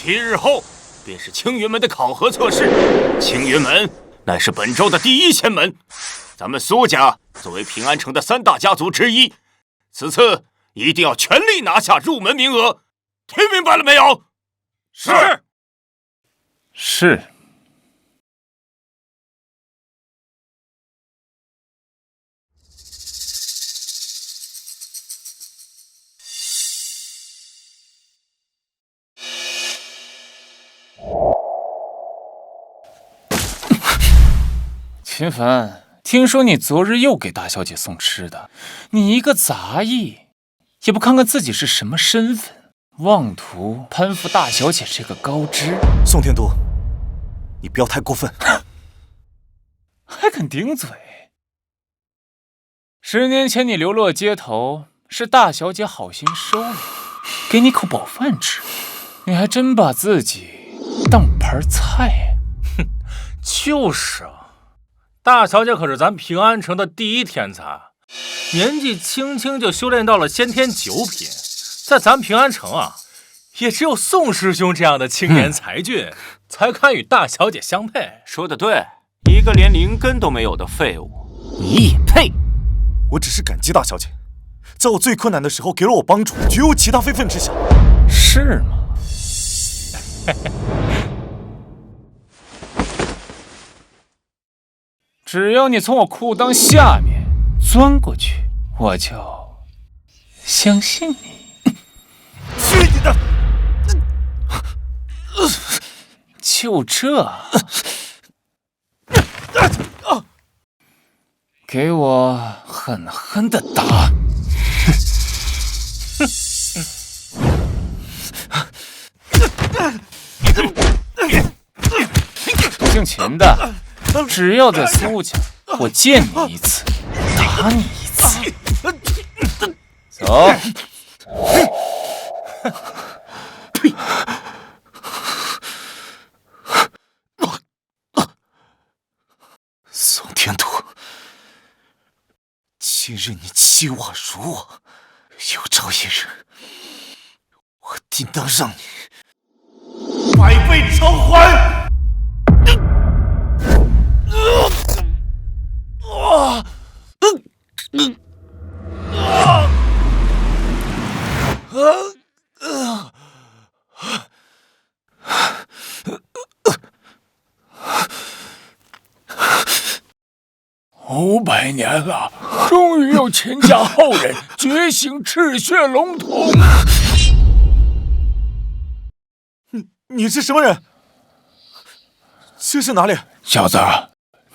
7日后便是青云门的考核测试。青云门乃是本州的第一仙门，咱们苏家作为平安城的3大家族之一，此次一定要全力拿下入门名额，听明白了没有？是。秦凡，听说你昨日又给大小姐送吃的，你一个杂役，也不看看自己是什么身份，妄图攀附大小姐这个高枝。宋天都，你不要太过分，还敢顶嘴！10年前你流落街头，是大小姐好心收留，给你口饱饭吃，你还真把自己当盘菜。哼，就是啊。大小姐可是咱平安城的第一天才，年纪轻轻就修炼到了先天9品，在咱平安城啊，也只有宋师兄这样的青年才俊，才堪与大小姐相配。说得对，一个连灵根都没有的废物，你也配？我只是感激大小姐，在我最困难的时候给了我帮助，绝无其他非分之想。是吗？只要你从我裤裆下面钻过去，我就相信你。去你的！就这？给我狠狠的打！姓秦的，只要在苏家，我见你一次，打你一次。走。宋天都，今日你欺我辱我，有朝一日，我定当让你百倍偿还！500年了，终于有秦家后人觉醒赤血龙瞳。你是什么人？这是哪里？小子，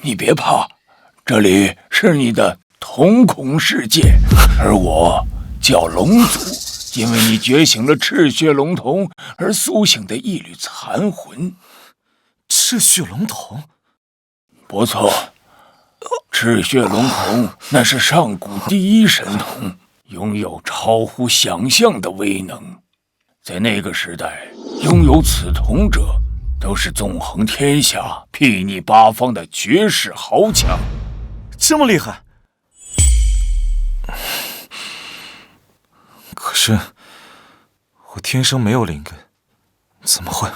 你别怕，这里是你的瞳孔世界，而我叫龙祖，因为你觉醒了赤血龙瞳而苏醒的一缕残魂。赤血龙瞳？不错。赤血龙瞳那是上古第一神瞳，拥有超乎想象的威能。在那个时代，拥有此瞳者都是纵横天下、睥睨八方的绝世豪强。这么厉害？可是我天生没有灵根，怎么会？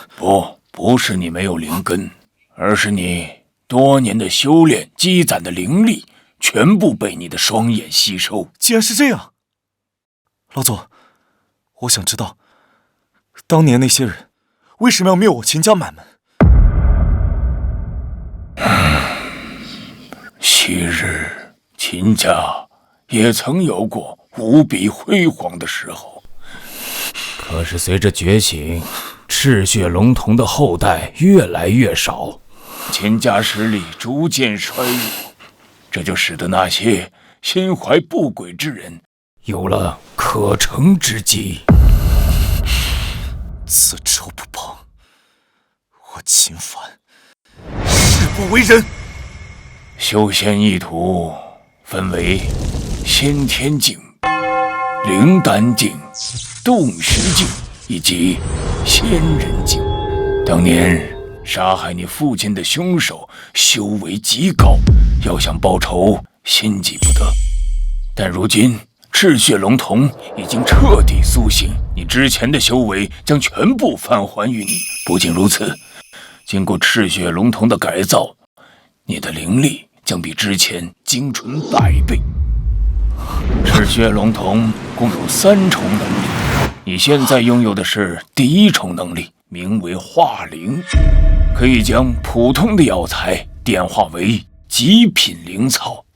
不是你没有灵根，而是你多年的修炼积攒的灵力全部被你的双眼吸收。既然是这样，老祖，我想知道，当年那些人为什么要灭我秦家满门？昔日秦家也曾有过无比辉煌的时候，可是随着觉醒，赤血龙瞳的后代越来越少，秦家实力逐渐衰弱，这就使得那些心怀不轨之人有了可乘之机。此仇不报，我秦凡誓不为人。修仙一途分为先天境、灵丹境、洞虚境以及仙人境。当年杀害你父亲的凶手修为极高，要想报仇心急不得。但如今赤血龙瞳已经彻底苏醒，你之前的修为将全部返还于你。不仅如此，经过赤血龙瞳的改造，你的灵力将比之前精纯100倍。赤血龙瞳共有3重能力，你现在拥有的是第1重能力，名为化灵，可以将普通的药材点化为极品灵草。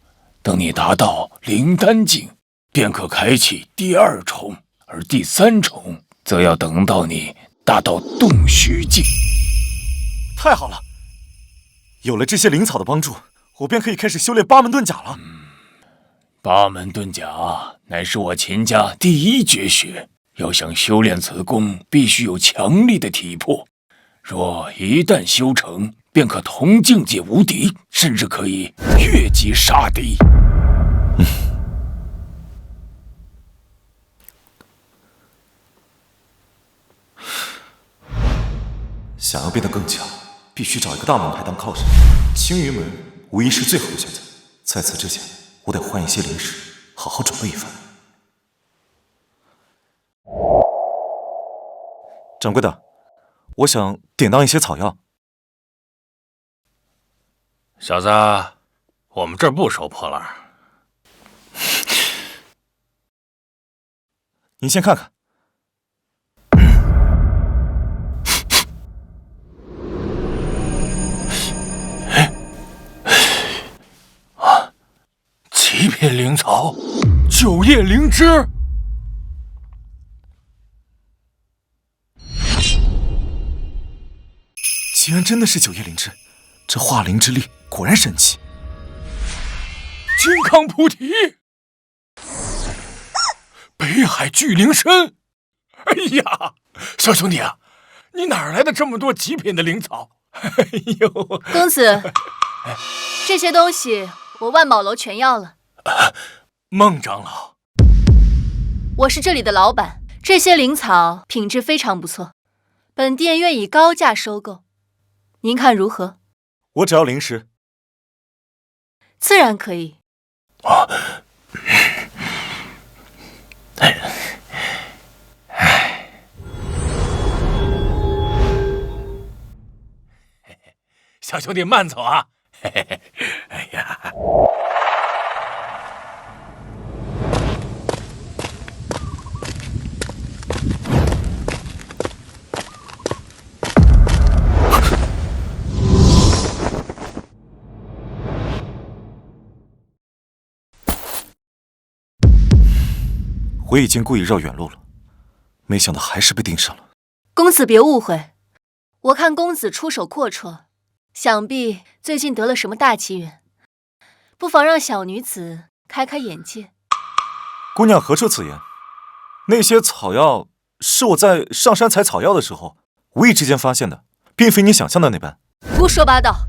等你达到灵丹境，便可开启第2重，而第3重则要等到你达到洞虚境。太好了，有了这些灵草的帮助，我便可以开始修炼八门遁甲了。八门遁甲乃是我秦家第1绝学，要想修炼此功，必须有强力的体魄。若一旦修成，便可同境界无敌，甚至可以越级杀敌。想要变得更强，必须找一个大门派当靠山。青云门无疑是最好的选择。在此之前，我得换一些灵石，好好准备一番。掌柜的，我想典当一些草药。小子，我们这儿不收破烂。您先看看。极品灵草9叶灵芝，竟然真的是9叶灵芝，这化灵之力果然神奇。金刚菩提，北海巨灵参。哎呀，小兄弟啊，你哪来的这么多极品的灵草？哎呦，公子，这些东西我万宝楼全要了。孟长老，我是这里的老板，这些灵草品质非常不错，本店愿以高价收购，您看如何？我只要灵石。自然可以。小兄弟慢走啊！哎呀，我已经故意绕远路了，没想到还是被盯上了。公子别误会，我看公子出手阔绰，想必最近得了什么大奇缘，不妨让小女子开开眼界。姑娘何出此言？那些草药是我在上山采草药的时候无意之间发现的，并非你想象的那般。胡说八道！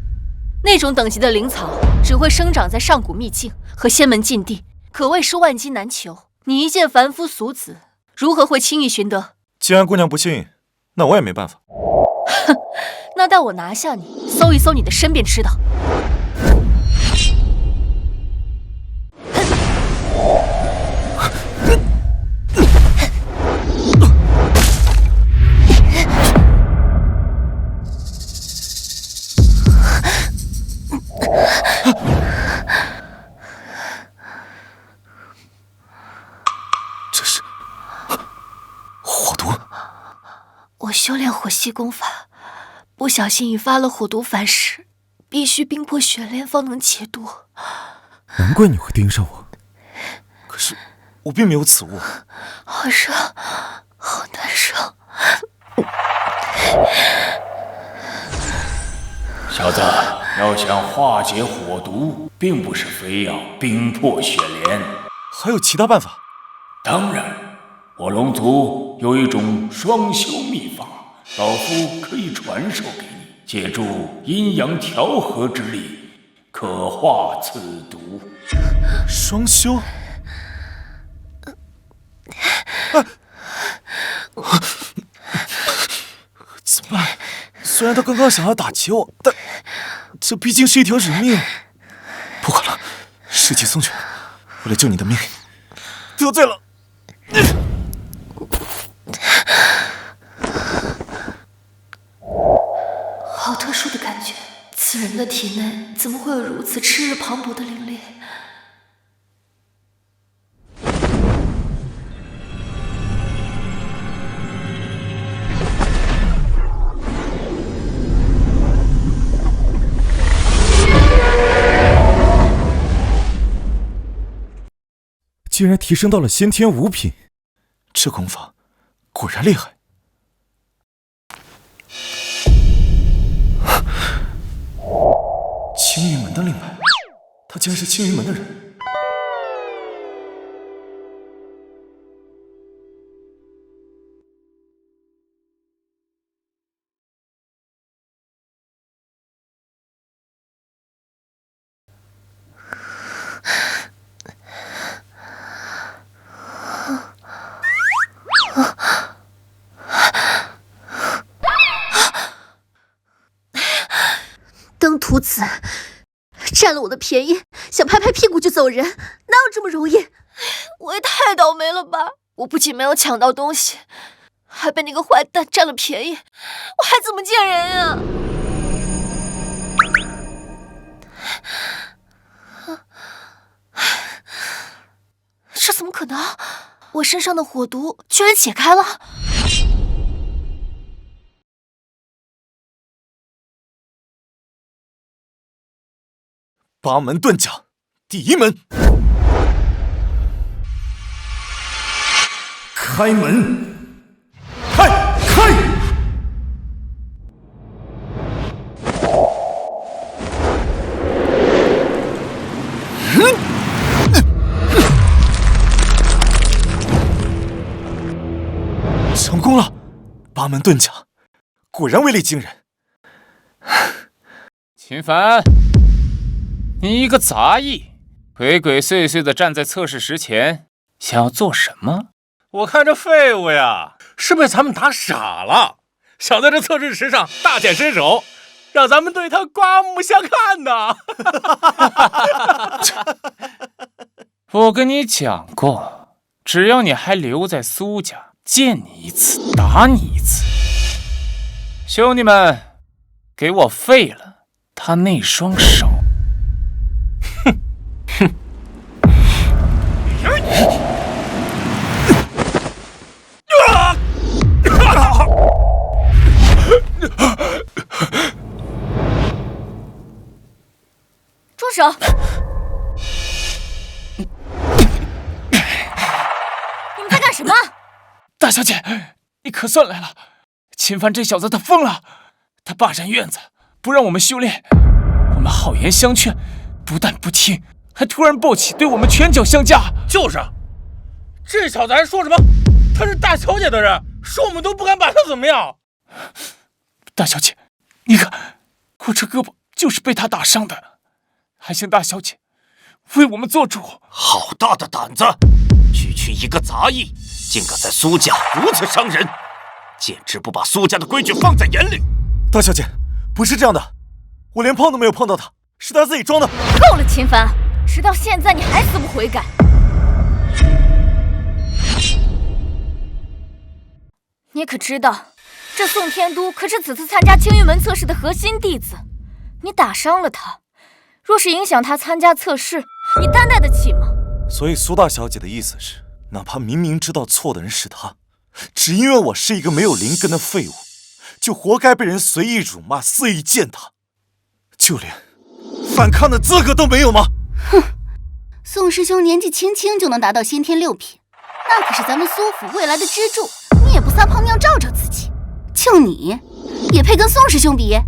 那种等级的灵草只会生长在上古秘境和仙门禁地，可谓是万金难求。你一介凡夫俗子，如何会轻易寻得？既然姑娘不信，那我也没办法。哼，那待我拿下你，搜一搜你的身便知道。我修炼火系功法，不小心引发了火毒反噬，必须冰破雪莲方能解毒。难怪你会盯上我，可是我并没有此物。好热，好难受。小子，要想化解火毒，并不是非要冰破雪莲，还有其他办法？当然。我龙族有一种双修秘法，老夫可以传授给你，借助阴阳调和之力，可化此毒。双修？怎么办？虽然他刚刚想要打击我，但这毕竟是一条人命。不管了，事情送去，为了救你的命，得罪了。好特殊的感觉，此人的体内怎么会有如此炽热磅礴的灵力？竟然提升到了先天5品，这功法果然厉害。青云门的令牌，他竟然是青云门的人。登徒子占了我的便宜，想拍拍屁股就走人，哪有这么容易？我也太倒霉了吧！我不仅没有抢到东西，还被那个坏蛋占了便宜，我还怎么见人呀？这怎么可能？我身上的火毒居然解开了！八门遁甲，第1门，开门，开！成功了！八门遁甲，果然威力惊人。秦凡，你一个杂役，鬼鬼祟祟的站在测试石前，想要做什么？我看这废物呀，是被咱们打傻了，想在这测试石上大显身手，让咱们对他刮目相看呢。我跟你讲过，只要你还留在苏家，见你一次打你一次。兄弟们，给我废了他那双手！住手！你们在干什么？大小姐，你可算来了！秦凡这小子他疯了，他霸占院子，不让我们修炼。我们好言相劝，不但不听，还突然暴起，对我们拳脚相加。就是，这小子还说什么他是大小姐的人，说我们都不敢把他怎么样。大小姐，你看我这胳膊就是被他打伤的，还请大小姐为我们做主。好大的胆子，区区一个杂役，竟敢在苏家如此伤人，简直不把苏家的规矩放在眼里。大小姐，不是这样的，我连碰都没有碰到他，是他自己装的。够了，秦凡，直到现在你还死不悔改。你可知道，这宋天都可是此次参加青玉门测试的核心弟子，你打伤了他，若是影响他参加测试，你担待得起吗？所以苏大小姐的意思是，哪怕明明知道错的人是他，只因为我是一个没有灵根的废物，就活该被人随意辱骂、肆意践踏，就连反抗的资格都没有吗？哼，宋师兄年纪轻轻就能达到先天6品，那可是咱们苏府未来的支柱，你也不撒泡尿照照自己？就你，也配跟宋师兄比？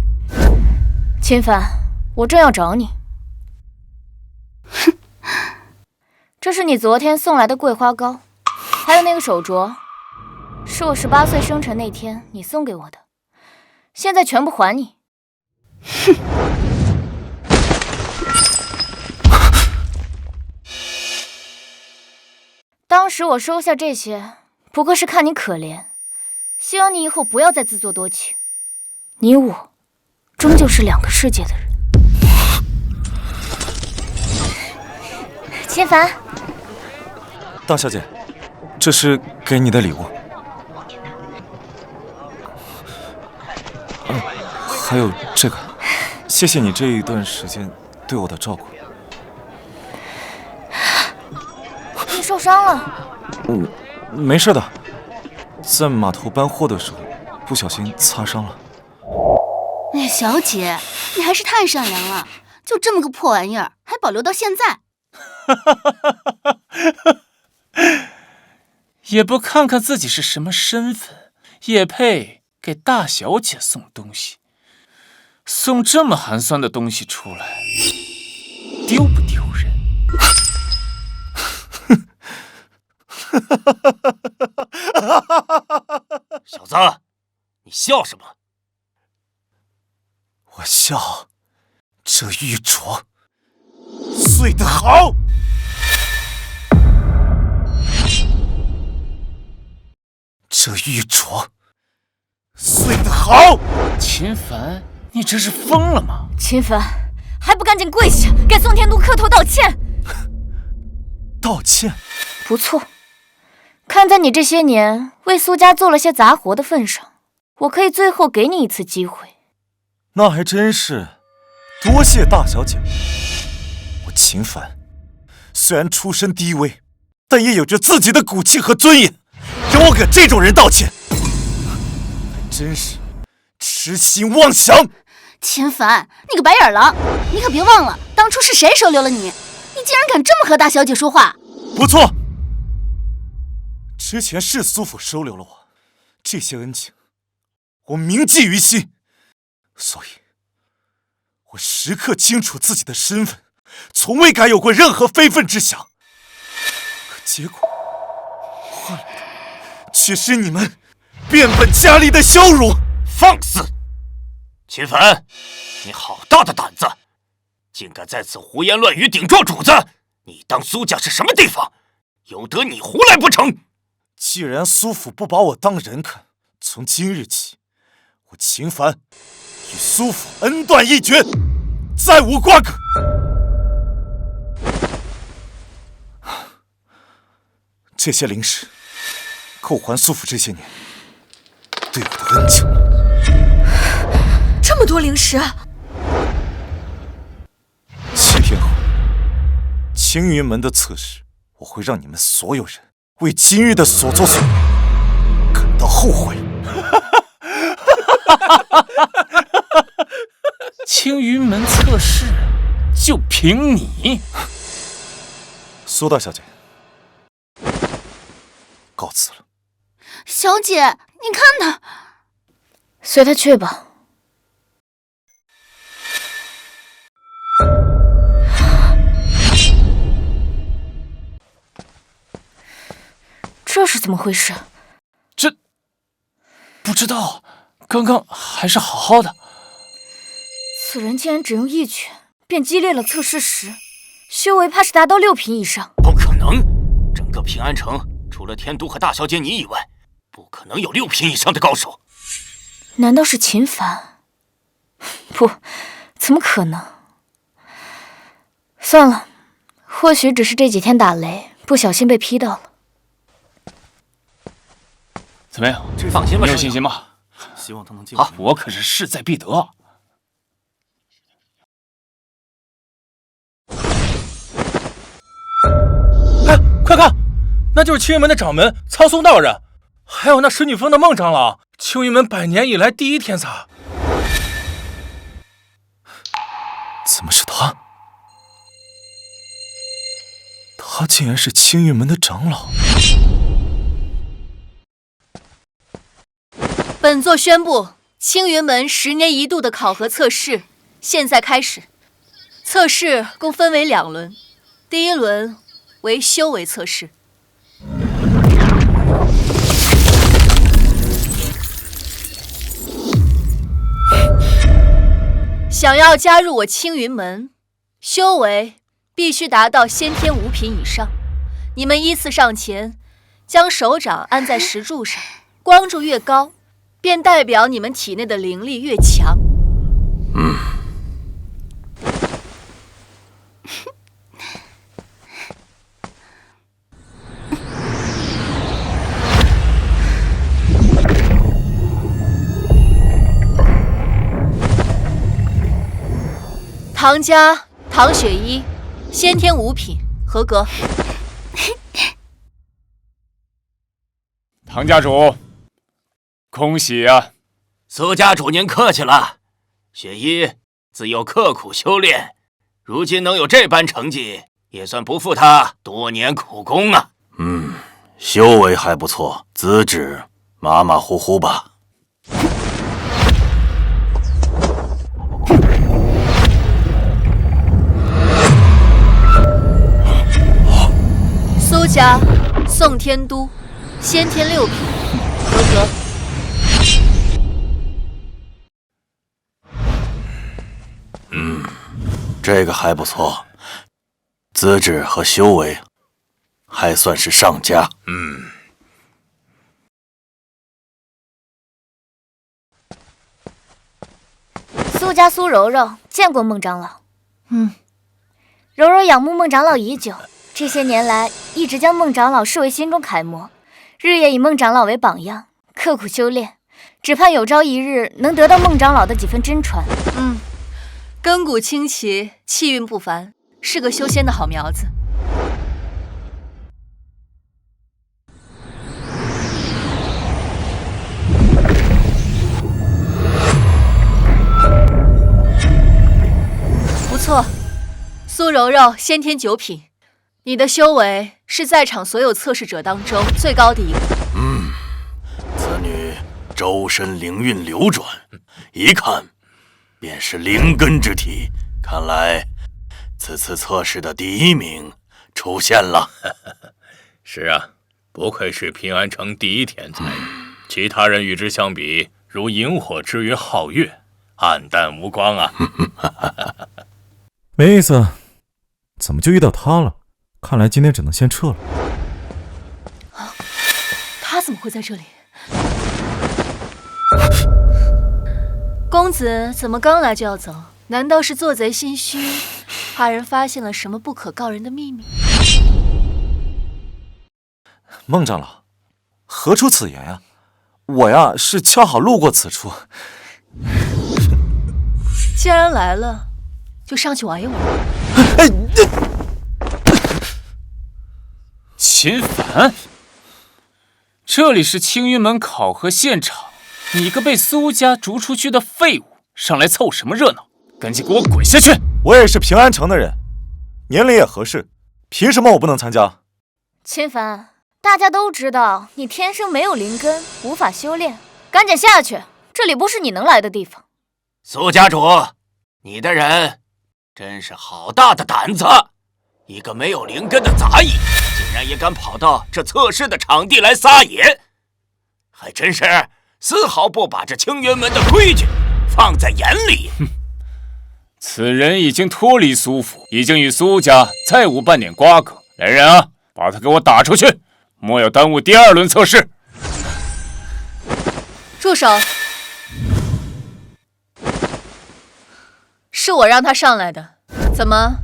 秦凡，我正要找你。哼，这是你昨天送来的桂花糕，还有那个手镯，是我18岁生辰那天你送给我的，现在全部还你。哼。当时我收下这些，不过是看你可怜，希望你以后不要再自作多情。你我，终究是2个世界的人。秦凡，大小姐，这是给你的礼物。还有这个，谢谢你这一段时间对我的照顾。你受伤了？没事的，在码头搬货的时候不小心擦伤了。哎，小姐，你还是太善良了，就这么个破玩意儿，还保留到现在。也不看看自己是什么身份，也配给大小姐送东西？送这么寒酸的东西出来，丢不丢人？小子，你笑什么？我笑，这玉镯碎得好。这玉镯碎得好。秦凡，你这是疯了吗？秦凡，还不赶紧跪下，给宋天都磕头道歉！道歉？不错，看在你这些年为苏家做了些杂活的份上，我可以最后给你一次机会。那还真是，多谢大小姐。我秦凡虽然出身低微，但也有着自己的骨气和尊严，让我给这种人道歉，还真是痴心妄想。秦凡，你个白眼狼，你可别忘了当初是谁收留了你？你竟然敢这么和大小姐说话！不错，之前是苏府收留了我，这些恩情我铭记于心，所以我时刻清楚自己的身份，从未敢有过任何非分之想。可结果换来的却是你们变本加厉的羞辱。放肆！秦凡，你好大的胆子，竟敢在此胡言乱语顶撞主子！你当苏家是什么地方？由得你胡来不成？既然苏府不把我当人看，从今日起，我秦凡与苏府恩断义绝，再无瓜葛。这些灵石够还苏府这些年对我的恩情。这么多灵石7天后，青云门的测试，我会让你们所有人为今日的所作所为感到后悔。青云门测试，就凭你？苏大小姐，告辞了。小姐，你看他，随他去吧。这是怎么回事？这不知道，刚刚还是好好的。此人竟然只用一拳便击裂了测试石，修为怕是达到6品以上。不可能！整个平安城除了天都和大小姐你以外，不可能有6品以上的高手。难道是秦凡？不，怎么可能？算了，或许只是这几天打雷，不小心被劈到了。怎么样？放心吧，你有信心吗？希望他能进。好，我可是势在必得。哎，快看，那就是青云门的掌门苍松道人，还有那石女峰的孟长老，青云门100年以来第一天才。怎么是他？他竟然是青云门的长老。本座宣布，青云门10年一度的考核测试现在开始。测试共分为2轮，第一轮为修为测试。想要加入我青云门，修为必须达到先天5品以上。你们依次上前，将手掌按在石柱上，光柱越高，便代表你们体内的灵力越强。唐家唐雪依，先天5品，合格。唐家主，恭喜啊！苏家主您客气了，雪依自幼刻苦修炼，如今能有这般成绩，也算不负他多年苦功啊。修为还不错，资质马马虎虎吧。苏家宋天都，先天6品，合格。这个还不错，资质和修为还算是上佳。苏家苏柔柔见过孟长老。柔柔仰慕孟长老已久，这些年来一直将孟长老视为心中楷模，日夜以孟长老为榜样，刻苦修炼，只盼有朝一日能得到孟长老的几分真传。根骨清奇，气运不凡，是个修仙的好苗子。不错，苏柔柔先天9品，你的修为是在场所有测试者当中最高的一个。此女周身灵运流转，一看便是灵根之体，看来此次测试的第1名出现了。是啊，不愧是平安城第一天才，其他人与之相比，如萤火之于皓月，黯淡无光啊。没意思，怎么就遇到他了？看来今天只能先撤了。他怎么会在这里？公子怎么刚来就要走？难道是做贼心虚，怕人发现了什么不可告人的秘密？孟长老，何出此言呀？我呀是恰好路过此处。既然来了，就上去玩一玩。秦凡，这里是青云门考核现场，你个被苏家逐出去的废物，上来凑什么热闹？赶紧给我滚下去！我也是平安城的人，年龄也合适，凭什么我不能参加？秦凡，大家都知道你天生没有灵根，无法修炼，赶紧下去，这里不是你能来的地方。苏家主，你的人真是好大的胆子！一个没有灵根的杂役，竟然也敢跑到这测试的场地来撒野，还真是丝毫不把这青云门的规矩放在眼里。此人已经脱离苏府，已经与苏家再无半点瓜葛。来人啊，把他给我打出去，莫要耽误第2轮测试。住手！是我让他上来的，怎么，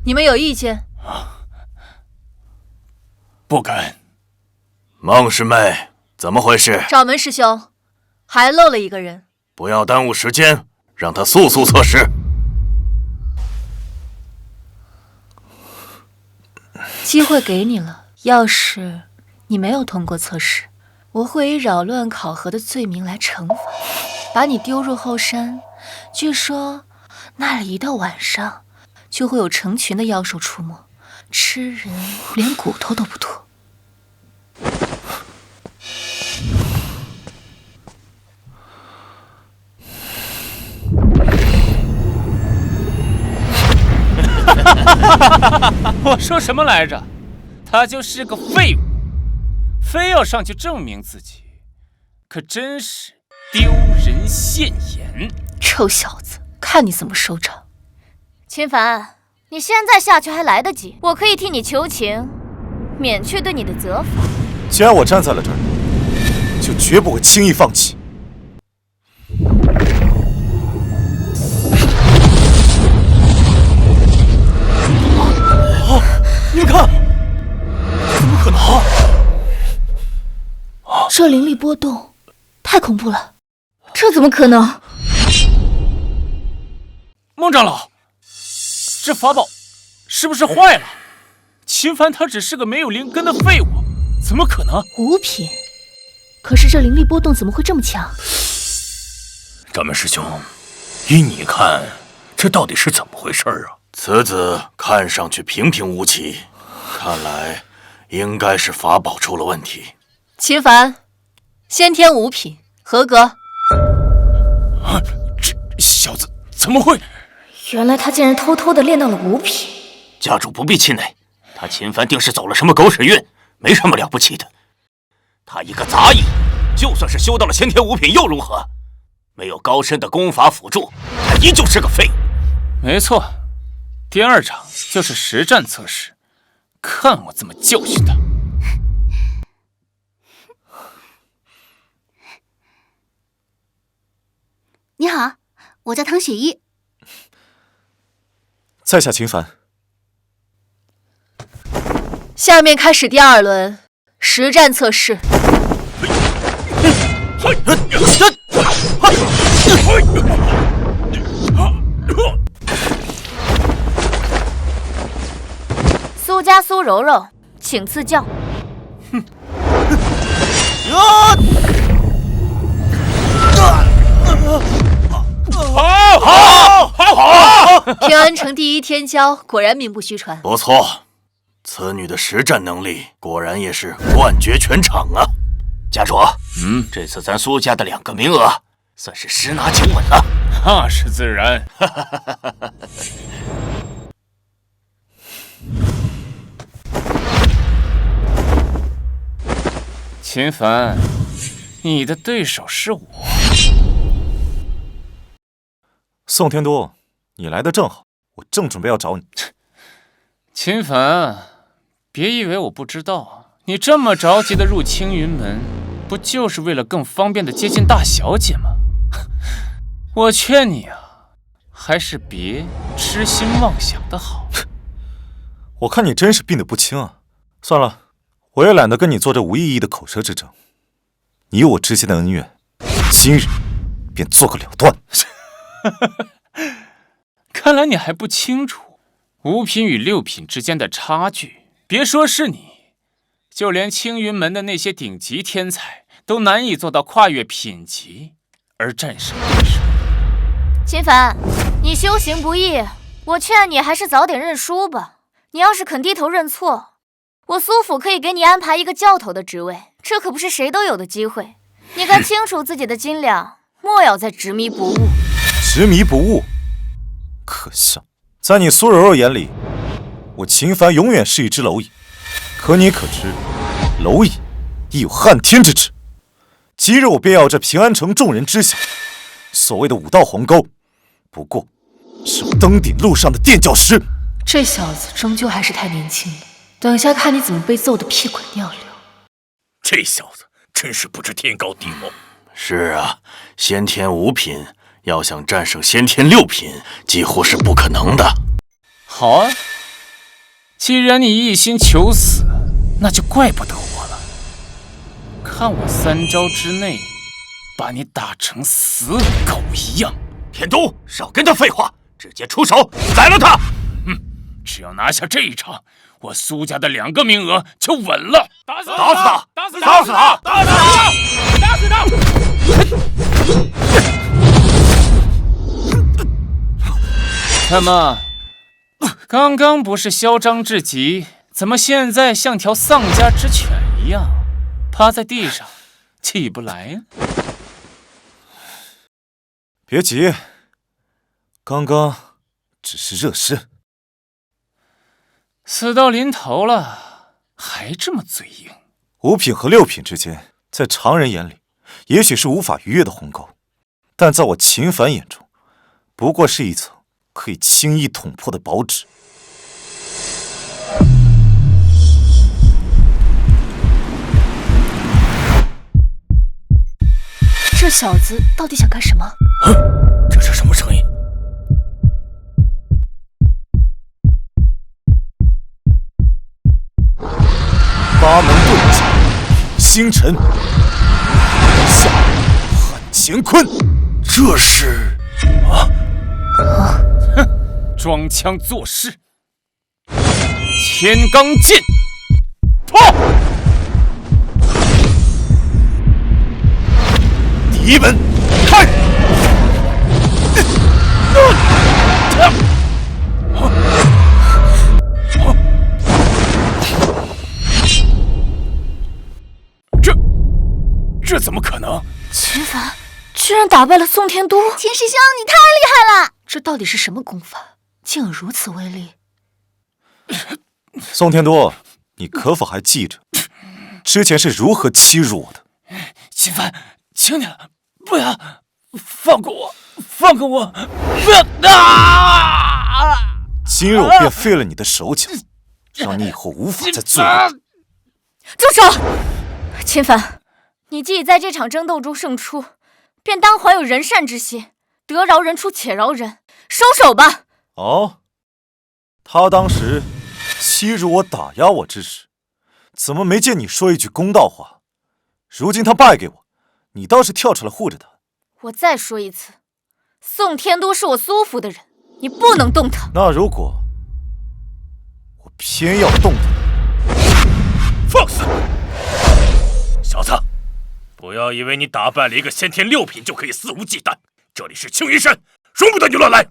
你们有意见？不敢。孟师妹，怎么回事？掌门师兄，还漏了一个人。不要耽误时间，让他速速测试。机会给你了，要是你没有通过测试，我会以扰乱考核的罪名来惩罚，把你丢入后山。据说那里一到晚上就会有成群的妖兽出没，吃人连骨头都不脱。我说什么来着？他就是个废物，非要上去证明自己，可真是丢人现眼。臭小子，看你怎么收场！秦凡，你现在下去还来得及，我可以替你求情，免去对你的责罚。既然我站在了这儿，就绝不会轻易放弃。你们看，怎么可能？这灵力波动，太恐怖了！这怎么可能？孟长老，这法宝是不是坏了？秦凡他只是个没有灵根的废物，怎么可能？五品？可是这灵力波动怎么会这么强？掌门师兄，依你看，这到底是怎么回事啊？此子看上去平平无奇，看来应该是法宝出了问题。秦凡，先天五品，合格。啊，这小子怎么会？原来他竟然偷偷的练到了五品。家主不必气馁，他秦凡定是走了什么狗屎运，没什么了不起的。他一个杂役，就算是修到了先天五品又如何？没有高深的功法辅助，他依旧是个废物。没错，第二场就是实战测试，看我怎么教训他。你好，我叫唐雪依。在下秦凡。下面开始第2轮实战测试。苏家苏柔柔，请赐教。好！平安城第1天骄果然名不虚传。不错，此女的实战能力果然也是冠绝全场啊！家主，这次咱苏家的2个名额算是十拿9稳了。那是自然。秦凡，你的对手是我。宋天多，你来的正好，我正准备要找你。秦凡，别以为我不知道，你这么着急的入青云门，不就是为了更方便的接近大小姐吗？我劝你啊，还是别痴心妄想的好。我看你真是病得不轻啊！算了，我也懒得跟你做这无意义的口舌之争。你我之间的恩怨，今日便做个了断。看来你还不清楚5品与6品之间的差距。别说是你，就连青云门的那些顶级天才都难以做到跨越品级而战胜对手。秦凡，你修行不易，我劝你还是早点认输吧。你要是肯低头认错，我苏府可以给你安排一个教头的职位，这可不是谁都有的机会。你该清楚自己的斤两，莫要再执迷不悟。执迷不悟，可笑！在你苏柔柔眼里，我秦凡永远是一只蝼蚁。可你可知，蝼蚁亦有撼天之志。今日我便要这平安城众人知晓，所谓的武道鸿沟，不过是我登顶路上的垫脚石。这小子终究还是太年轻了，等一下看你怎么被揍得屁滚尿流。这小子真是不知天高地厚。是啊，先天5品要想战胜先天6品，几乎是不可能的。好啊，既然你一心求死，那就怪不得我了。看我3招之内把你打成死狗一样。天都，少跟他废话，直接出手宰了他！只要拿下这一场，我苏家的2个名额就稳了。打死他！打死他！打死他！打死他！打死他！怎么，刚刚不是嚣张至极，怎么现在像条丧家之犬一样，趴在地上起不来呀？别急，刚刚只是热身。死到临头了，还这么嘴硬。5品和6品之间，在常人眼里，也许是无法逾越的鸿沟，但在我秦凡眼中，不过是一层可以轻易捅破的薄纸。这小子到底想干什么？这是什么声音？八门遁甲，星辰，下汉乾坤，这是哼，装腔作势。千罡剑，破！第一门，开！这怎么可能？秦凡居然打败了宋天都！秦师兄，你太厉害了！这到底是什么功法，竟有如此威力？宋天都，你可否还记着之前是如何欺辱我的？秦凡，求你了，不要放过我，放过我！不要啊！今日我便废了你的手脚，让你以后无法再罪恶。住手！秦凡，你既已在这场争斗中胜出，便当怀有仁善之心，得饶人处且饶人，收手吧。哦，他当时欺辱我、打压我之时，怎么没见你说一句公道话？如今他败给我，你倒是跳出来护着他。我再说一次，宋天都是我苏府的人，你不能动他。那如果我偏要动他，放肆！小子，不要以为你打败了一个先天6品就可以肆无忌惮。这里是青云山，容不得你乱来。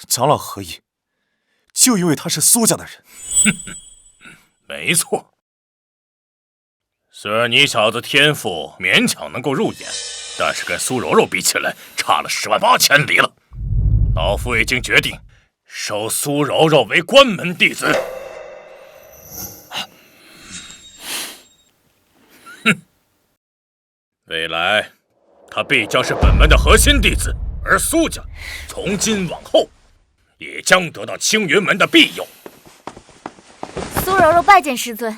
长老何意？就因为他是苏家的人？没错。虽然你小子天赋勉强能够入眼，但是跟苏柔柔比起来，差了10万8千里了。老夫已经决定收苏柔柔为关门弟子。哼，未来他必将是本门的核心弟子，而苏家从今往后也将得到青云门的庇佑。苏柔柔拜见师尊。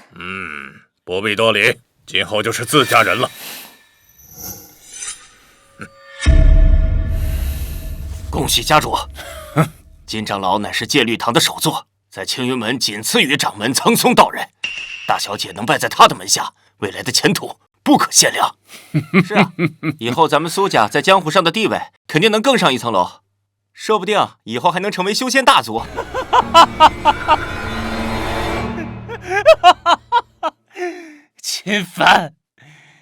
不必多礼，今后就是自家人了。恭喜家主！金长老乃是戒律堂的首座，在青云门仅次于掌门苍松道人。大小姐能拜在他的门下，未来的前途不可限量。是啊，以后咱们苏家在江湖上的地位肯定能更上一层楼，说不定以后还能成为修仙大族。秦凡，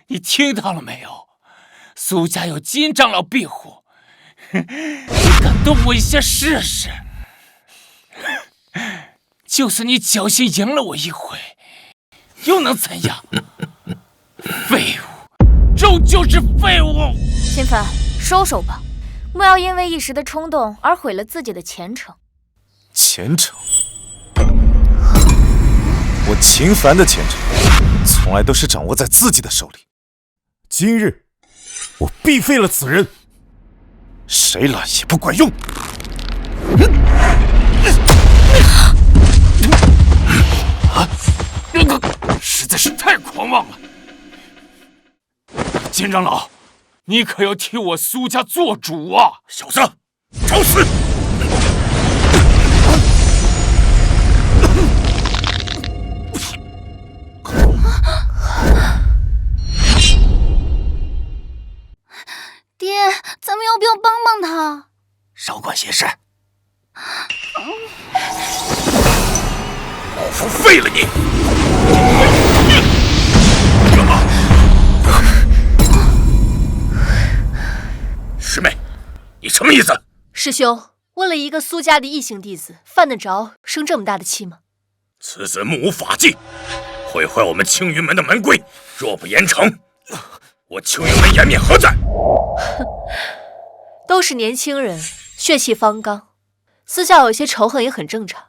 你听到了没有？苏家有金长老庇护，你敢动我一下试试？就算你侥幸赢了我一回，又能怎样？废物，终究是废物！秦凡，收手吧，莫要因为一时的冲动而毁了自己的前程。前程？我秦凡的前程从来都是掌握在自己的手里。今日我必废了此人，谁来也不管用。实在是太狂妄了！金长老，你可要替我苏家做主啊！小子，找死！爹，咱们要不要帮帮他？少管闲事！老夫废了你！师妹，你什么意思？师兄，为了一个苏家的异姓弟子，犯得着生这么大的气吗？此子目无法纪，毁坏我们青云门的门规，若不严惩，我青云门颜面何在？都是年轻人，血气方刚，私下有些仇恨也很正常。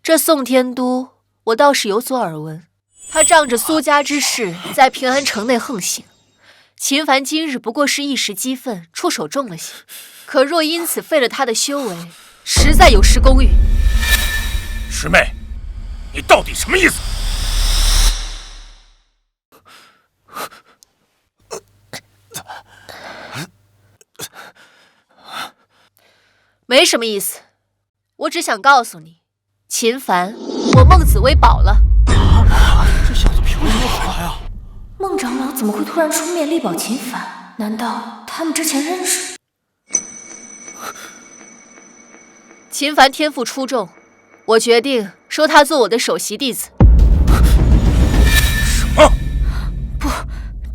这宋天都，我倒是有所耳闻，他仗着苏家之势，在平安城内横行。秦凡今日不过是一时激愤，出手重了些，可若因此废了他的修为，实在有失公允。师妹，你到底什么意思？没什么意思，我只想告诉你，秦凡，我孟紫薇保了。这小子凭什么保他呀？孟长老怎么会突然出面力保秦凡？难道他们之前认识？秦凡天赋出众，我决定收他做我的首席弟子。什么？不，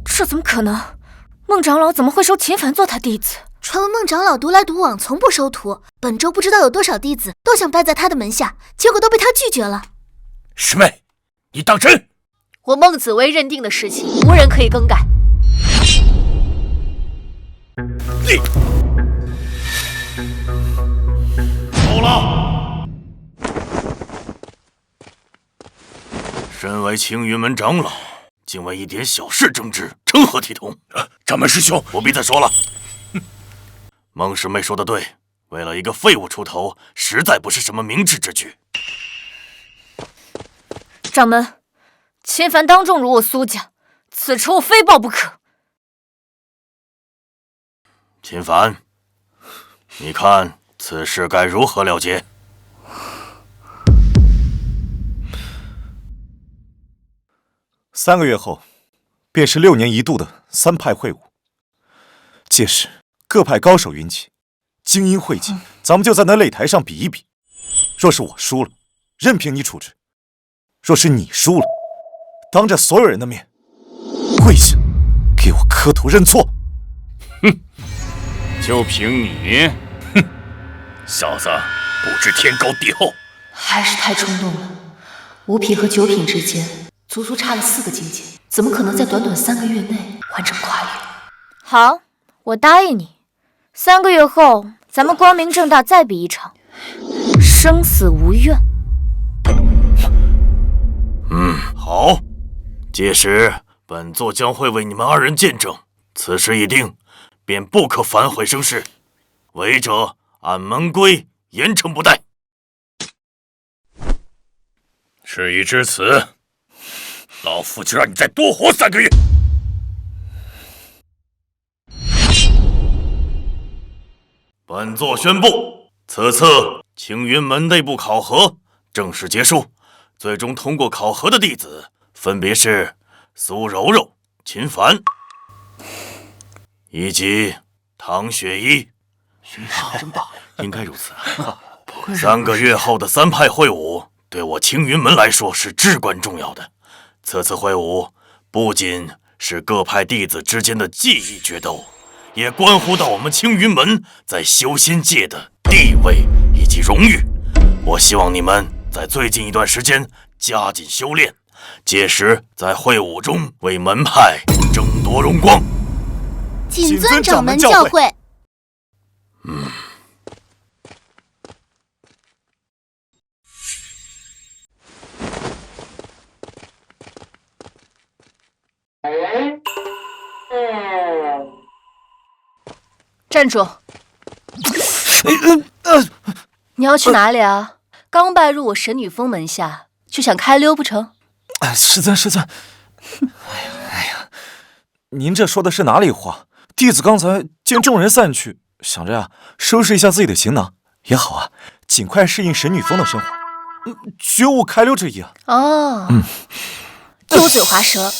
这怎么可能？孟长老怎么会收秦凡做他弟子？传闻孟长老独来独往，从不收徒。本州不知道有多少弟子都想拜在他的门下，结果都被他拒绝了。师妹，你当真？我孟紫薇认定的事情，无人可以更改。你够了！身为青云门长老，竟为一点小事争执，成何体统？掌门师兄，不必再说了。孟师妹说的对，为了一个废物出头，实在不是什么明智之举。掌门，秦凡当众辱我苏家，此仇我非报不可。秦凡，你看此事该如何了结？3个月后，便是6年一度的3派会武，届时各派高手云集，精英汇集，咱们就在那擂台上比一比。若是我输了，任凭你处置；若是你输了，当着所有人的面跪下，给我磕头认错。哼，就凭你，小子不知天高地厚，还是太冲动了。五品和9品之间，足足差了4个境界，怎么可能在短短3个月内完成跨越？好，我答应你，3个月后咱们光明正大再比一场，生死无怨。好，届时本座将会为你们2人见证。此事一定，便不可反悔生事。违者按门规严惩不贷。事已至此，老夫就让你再多活3个月。本座宣布，此次青云门内部考核正式结束。最终通过考核的弟子分别是苏柔柔、秦凡，以及唐雪依。学识真棒，应该如此。3个月后的3派会武，对我青云门来说是至关重要的。此次会武不仅是各派弟子之间的技艺决斗，也关乎到我们青云门在修仙界的地位以及荣誉。我希望你们在最近一段时间加紧修炼，届时在会武中为门派争夺荣光。谨遵掌门教诲。站住！你要去哪里啊？刚拜入我神女峰门下，就想开溜不成？师尊，哎呀，您这说的是哪里话？弟子刚才见众人散去，想着呀，收拾一下自己的行囊也好啊，尽快适应神女峰的生活，绝无开溜之意啊。哦，油嘴滑舌。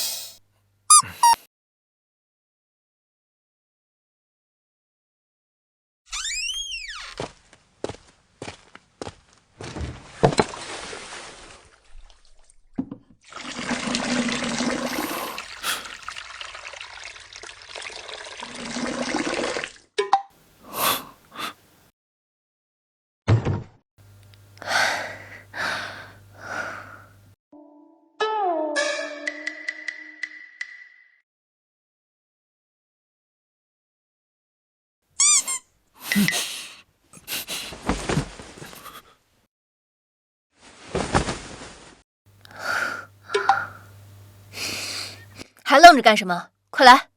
还愣着干什么？快来！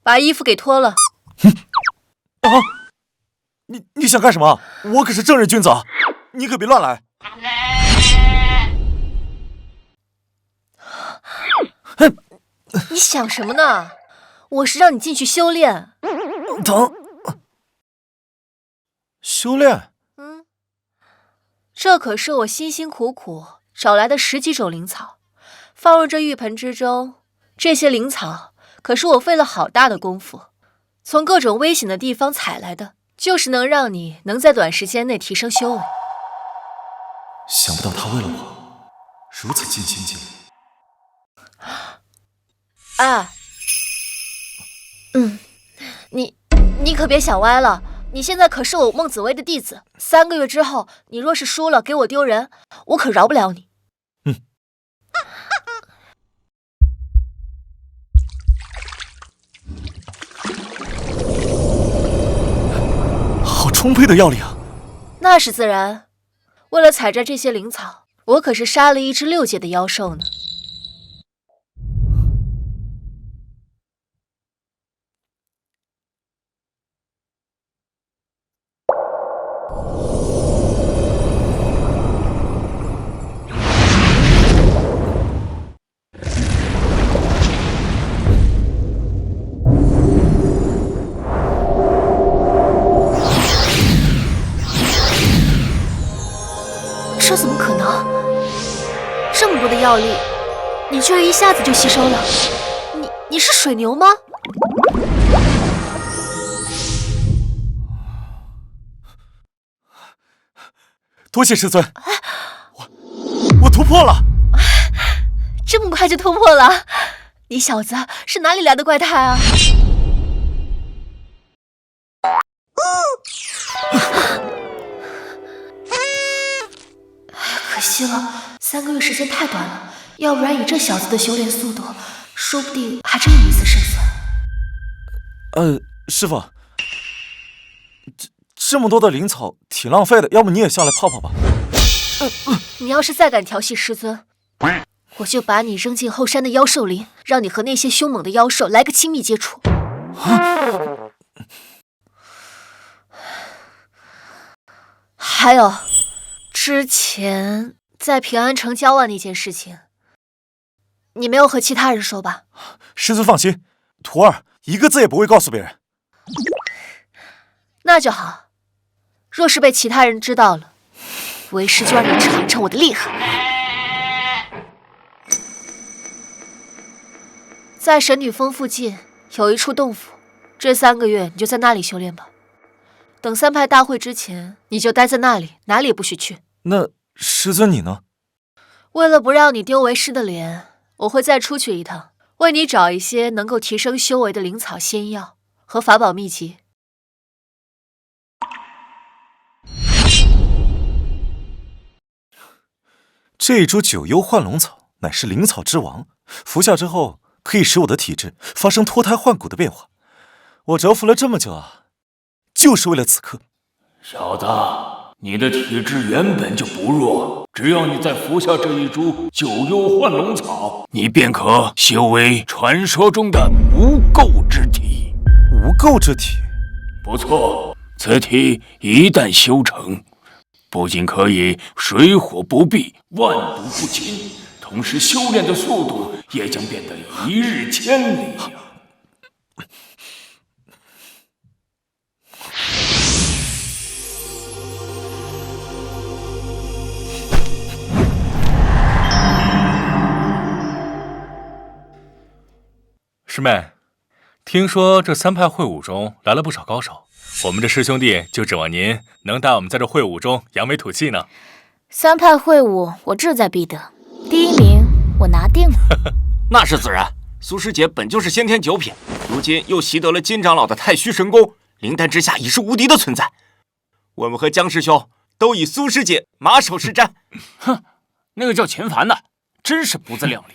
把衣服给脱了。啊！你想干什么？我可是正人君子啊！你可别乱来。你想什么呢？我是让你进去修炼。疼。修炼？这可是我辛辛苦苦找来的10几种灵草，放入这玉盆之中。这些灵草可是我费了好大的功夫，从各种危险的地方采来的，就是能让你能在短时间内提升修为。想不到他为了我如此尽心尽力。你可别想歪了，你现在可是我孟紫薇的弟子，3个月之后，你若是输了给我丢人，我可饶不了你。好充沛的药力啊！那是自然，为了采摘这些灵草，我可是杀了一只6阶的妖兽呢。这怎么可能？这么多的药力，你居然一下子就吸收了？你是水牛吗？多谢师尊，我突破了！这么快就突破了？你小子是哪里来的怪胎啊？可惜了，3个月时间太短了，要不然以这小子的修炼速度，说不定还真有一丝胜算。师傅，这么多的灵草挺浪费的，要不你也下来泡泡吧？你要是再敢调戏师尊，我就把你扔进后山的妖兽林，让你和那些凶猛的妖兽来个亲密接触。还有，之前在平安城交往那件事情，你没有和其他人说吧？师尊放心，徒儿一个字也不会告诉别人。那就好。若是被其他人知道了，为师就让你尝尝我的厉害。在神女峰附近有一处洞府，这3个月你就在那里修炼吧。等3派大会之前，你就待在那里，哪里也不许去。那师尊你呢？为了不让你丢为师的脸，我会再出去一趟，为你找一些能够提升修为的灵草仙药和法宝秘籍。这株九幽幻龙草乃是灵草之王，服下之后可以使我的体质发生脱胎换骨的变化。我蛰伏了这么久啊，就是为了此刻。小子，你的体质原本就不弱，只要你再服下这一株九幽幻龙草，你便可修为传说中的无垢之体。无垢之体？不错，此体一旦修成，不仅可以水火不避、万毒不侵，同时修炼的速度也将变得一日千里。师妹，听说这3派会武中来了不少高手，我们这师兄弟就指望您能带我们在这会武中扬眉吐气呢。3派会武，我志在必得，第1名我拿定了。那是自然，苏师姐本就是先天9品，如今又习得了金长老的太虚神功，灵丹之下已是无敌的存在。我们和江师兄都以苏师姐马首是瞻。哼，那个叫秦凡的，真是不自量力，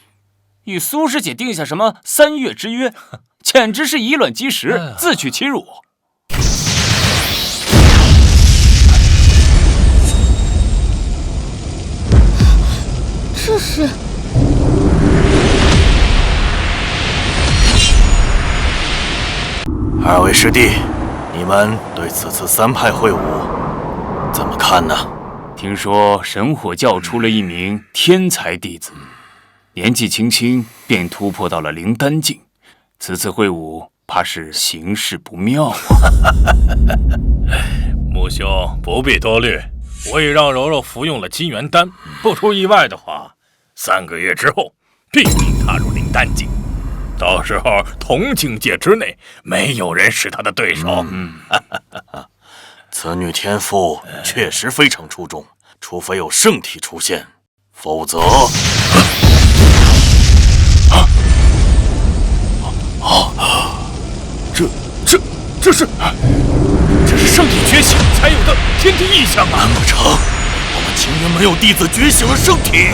与苏师姐定下什么3月之约，简直是以卵击石，自取其辱。这是2位师弟，你们对此次3派会武怎么看呢？听说神火教出了一名天才弟子，年纪轻轻便突破到了灵丹境，此次会武怕是形势不妙啊。穆兄不必多虑，我已让柔柔服用了金元丹，不出意外的话，3个月之后必定踏入灵丹境。到时候同境界之内，没有人是他的对手。此女天赋确实非常出众，除非有圣体出现，否则……这是圣体觉醒才有的天地异象啊！难不成我们青云门有弟子觉醒了圣体？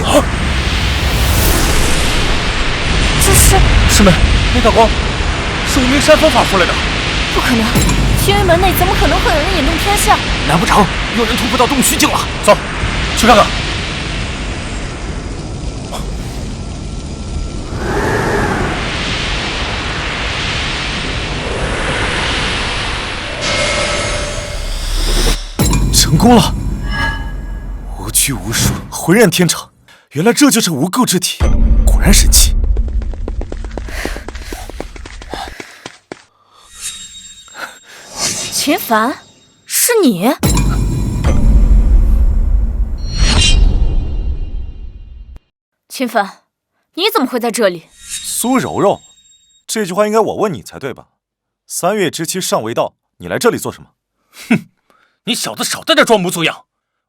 这是师妹，那道光是无名山峰发出来的。不可能，青云门内怎么可能会有人引动天象？难不成有人突破到洞虚境了？走，去看看。成功了！无拘无束，浑然天成。原来这就是无垢之体，果然神奇。秦凡，是你？秦凡，你怎么会在这里？苏柔柔，这句话应该我问你才对吧？3月之期尚未到，你来这里做什么？哼！你小子少在这装模作样，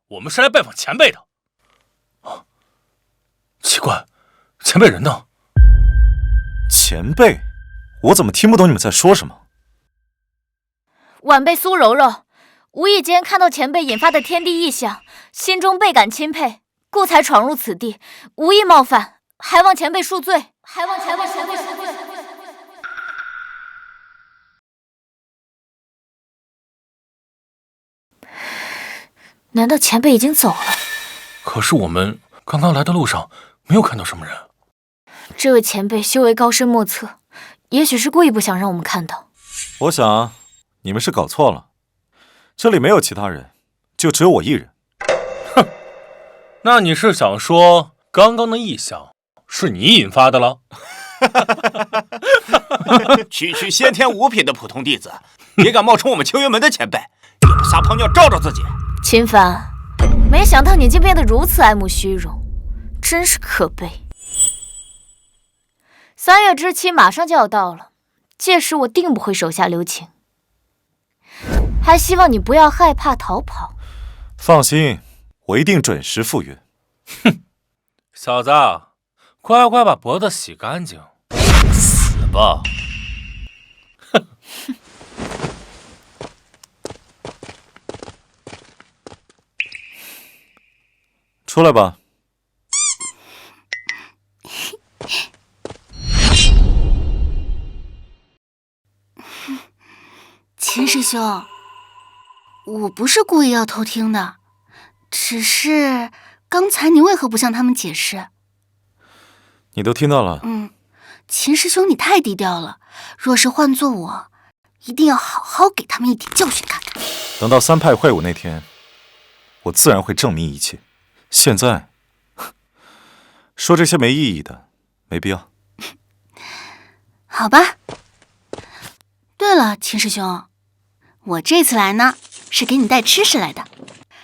我们是来拜访前辈的。啊，奇怪，前辈人呢？前辈，我怎么听不懂你们在说什么？晚辈苏柔柔，无意间看到前辈引发的天地异象，心中倍感钦佩，故才闯入此地，无意冒犯，还望前辈恕罪。难道前辈已经走了？可是我们刚刚来的路上没有看到什么人。这位前辈修为高深莫测，也许是故意不想让我们看到。我想你们是搞错了，这里没有其他人，就只有我一人。哼，那你是想说刚刚的异象是你引发的了？区先天5品的普通弟子，也敢冒充我们青云门的前辈，也不撒泡尿照照自己。秦凡，没想到你竟变得如此爱慕虚荣，真是可悲。3月之期马上就要到了，届时我定不会手下留情，还希望你不要害怕逃跑。放心，我一定准时赴约。哼，小子，乖乖把脖子洗干净，死吧！哼。出来吧。秦师兄，我不是故意要偷听的，只是刚才你为何不向他们解释？你都听到了。秦师兄你太低调了，若是换做我，一定要好好给他们一点教训看看。等到3派会晤那天，我自然会证明一切。现在说这些没意义的，没必要。好吧。对了，秦师兄，我这次来呢，是给你带吃食来的，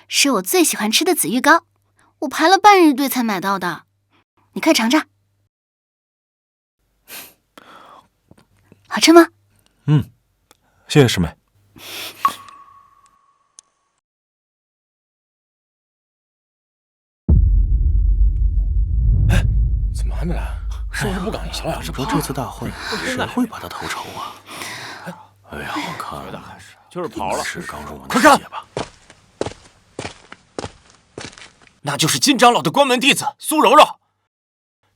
是我最喜欢吃的紫玉糕，我排了半日队才买到的，你快尝尝。好吃吗？谢谢师妹。怎么还没来？是不是不敢小雅？说这次大会谁会把他投筹啊？哎呀，我看就是跑了，是刚入门快看吧？那就是金长老的关门弟子苏柔柔。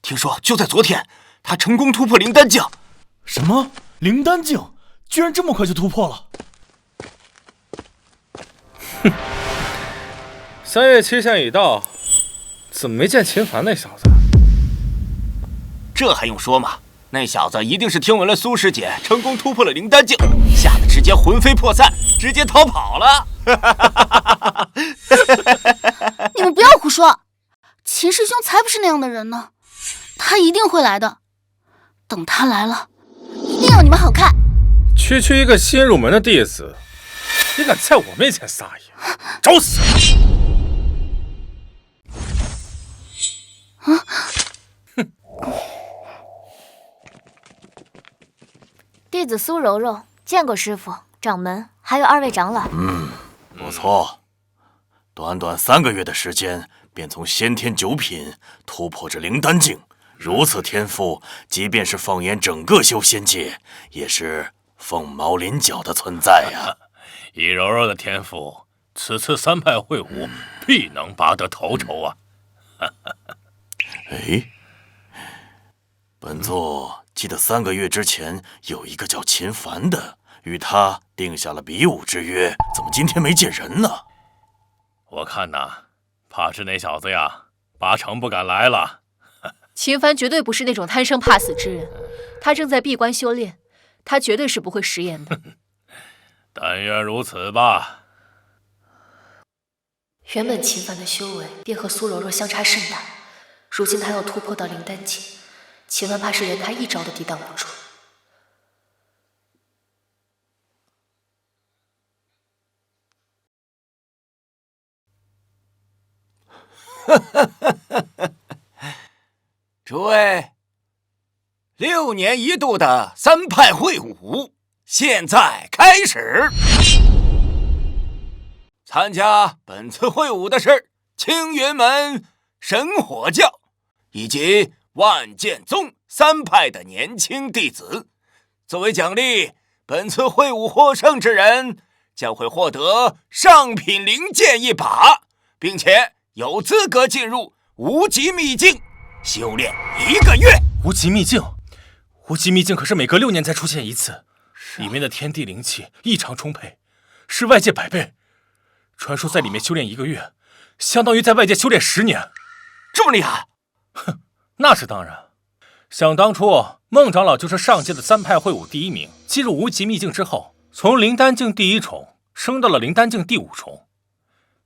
听说就在昨天，她成功突破灵丹境。什么？灵丹境？居然这么快就突破了哼！3月期限已到，怎么没见秦凡那小子？这还用说吗？那小子一定是听闻了苏师姐成功突破了灵丹境，吓得直接魂飞魄散，直接逃跑了。你们不要胡说，秦师兄才不是那样的人呢，他一定会来的。等他来了，一定要你们好看。区一个新入门的弟子，你敢在我面前撒野，找死！弟子苏柔柔见过师傅、掌门，还有2位长老。不错。短短3个月的时间，便从先天9品突破至灵丹境，如此天赋，即便是放眼整个修仙界，也是凤毛麟角的存在呀。以柔柔的天赋，此次3派会武必能拔得头筹啊！哎，本座记得3个月之前有一个叫秦凡的，与他定下了比武之约，怎么今天没见人呢？我看呐，怕是那小子呀，八成不敢来了。秦凡绝对不是那种贪生怕死之人，他正在闭关修炼，他绝对是不会食言的。但愿如此吧。原本秦凡的修为便和苏柔柔相差甚大，如今他要突破到灵丹境，秦凡怕是连他一招都抵挡不住。诸位，6年一度的3派会武现在开始。参加本次会武的是青云门神火教以及万剑宗3派的年轻弟子。作为奖励，本次会武获胜之人将会获得上品灵剑1把，并且有资格进入无极秘境修炼1个月。无极秘境，无极秘境可是每隔6年才出现一次，里面的天地灵气异常充沛，是外界100倍。传说在里面修炼1个月，相当于在外界修炼10年。这么厉害？哼，那是当然。想当初，孟长老就是上届的3派会武第1名，进入无极秘境之后，从灵丹境第1重升到了灵丹境第5重。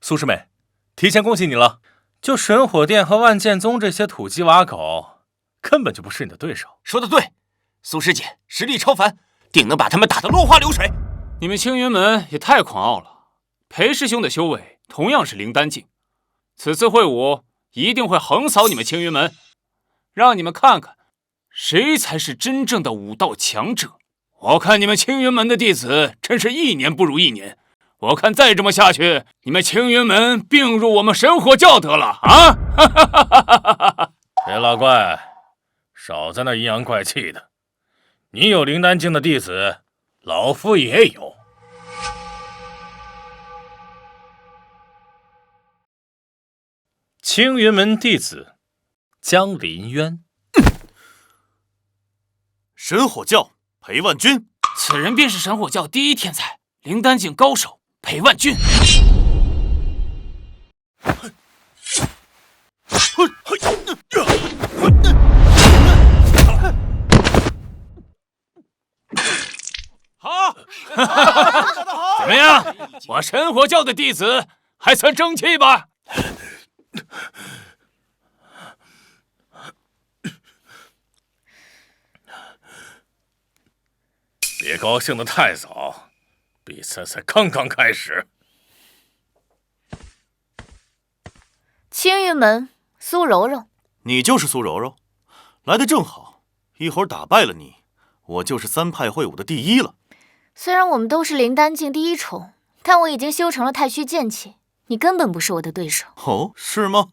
苏师妹，提前恭喜你了。就神火殿和万剑宗这些土鸡瓦狗，根本就不是你的对手。说得对，苏师姐实力超凡，定能把他们打得落花流水。你们青云门也太狂傲了。裴师兄的修为同样是灵丹境，此次会武一定会横扫你们青云门，让你们看看谁才是真正的武道强者。我看你们青云门的弟子真是1年不如1年，我看再这么下去，你们青云门并入我们神火教得了啊！裴老怪，少在那阴阳怪气的。你有灵丹境的弟子，老夫也有。青云门弟子江林渊，神火教裴万钧，此人便是神火教第1天才，灵丹境高手裴万钧。好，怎么样？我神火教的弟子还算争气吧？别高兴得太早，比赛才刚刚开始。青云门苏柔柔，你就是苏柔柔，来得正好，一会儿打败了你，我就是3派会武的第1了。虽然我们都是灵丹境第1重，但我已经修成了太虚剑气，你根本不是我的对手。哦，是吗？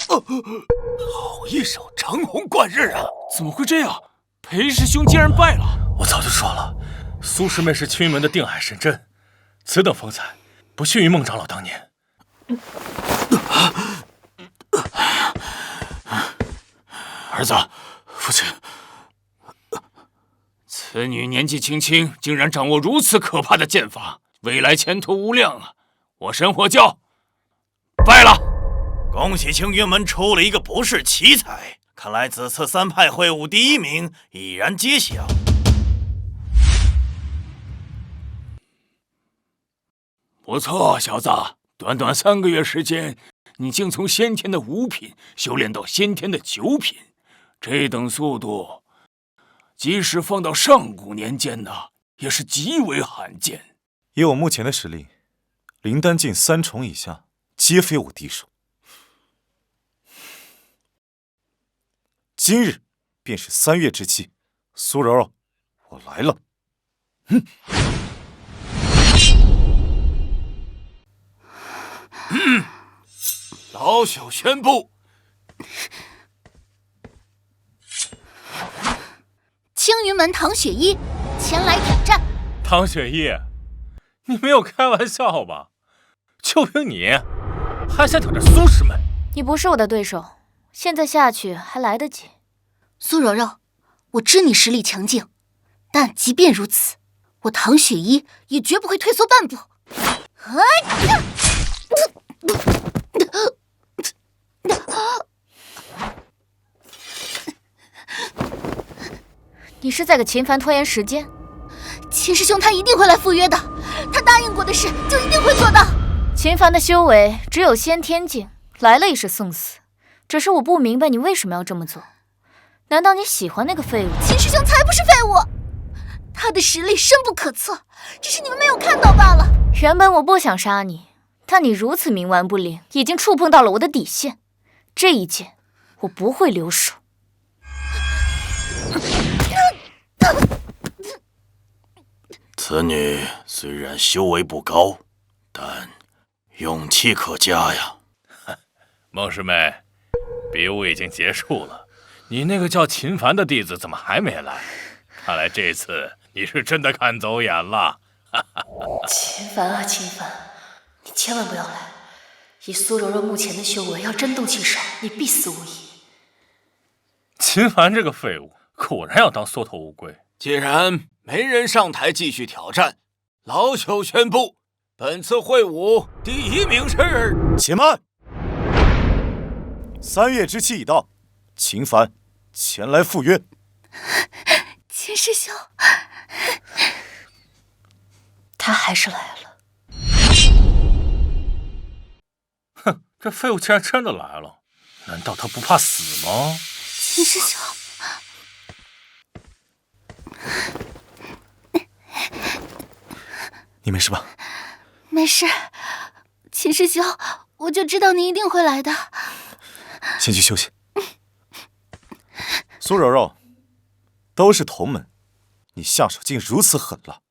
好一手长虹贯日啊！怎么会这样？裴师兄竟然败了！我早就说了，苏师妹是青云门的定海神针，此等风采不逊于孟长老当年。儿子，父亲，此女年纪轻轻，竟然掌握如此可怕的剑法，未来前途无量啊！我神火教败了。恭喜青云门出了一个不世奇才，看来此次3派会武第1名已然揭晓。不错，小子，短短3个月时间，你竟从先天的5品修炼到先天的9品，这等速度，即使放到上古年间呢，也是极为罕见。以我目前的实力，灵丹境3重以下，皆非我敌手。今日便是3月之期，苏柔柔，我来了。老朽宣布，青云门唐雪一前来挑战。唐雪一，你没有开玩笑吧？就凭你，还想挑战苏师妹？你不是我的对手，现在下去还来得及。苏柔柔，我知你实力强劲，但即便如此，我唐雪一也绝不会退缩半步。你是在给秦凡拖延时间？秦师兄他一定会来赴约的，他答应过的事就一定会做到。秦凡的修为只有先天境，来了也是送死。只是我不明白你为什么要这么做？难道你喜欢那个废物？秦师兄才不是废物，他的实力深不可测，只是你们没有看到罢了。原本我不想杀你，但你如此冥顽不灵，已经触碰到了我的底线。这一剑，我不会留手。此女虽然修为不高，但勇气可嘉呀。孟师妹，比武已经结束了，你那个叫秦凡的弟子怎么还没来？看来这次你是真的看走眼了。秦凡啊，秦凡，你千万不要来！以苏柔柔目前的修为，要真动起手，你必死无疑。秦凡这个废物，果然要当缩头乌龟。既然没人上台继续挑战，老朽宣布，本次会武第1名是……且慢！3月之期已到，秦凡前来赴约。秦师兄，他还是来了。哼，这废物竟然真的来了，难道他不怕死吗？秦师兄。你没事吧？没事，秦师兄，我就知道你一定会来的。先去休息。苏柔柔，都是同门，你下手竟如此狠辣。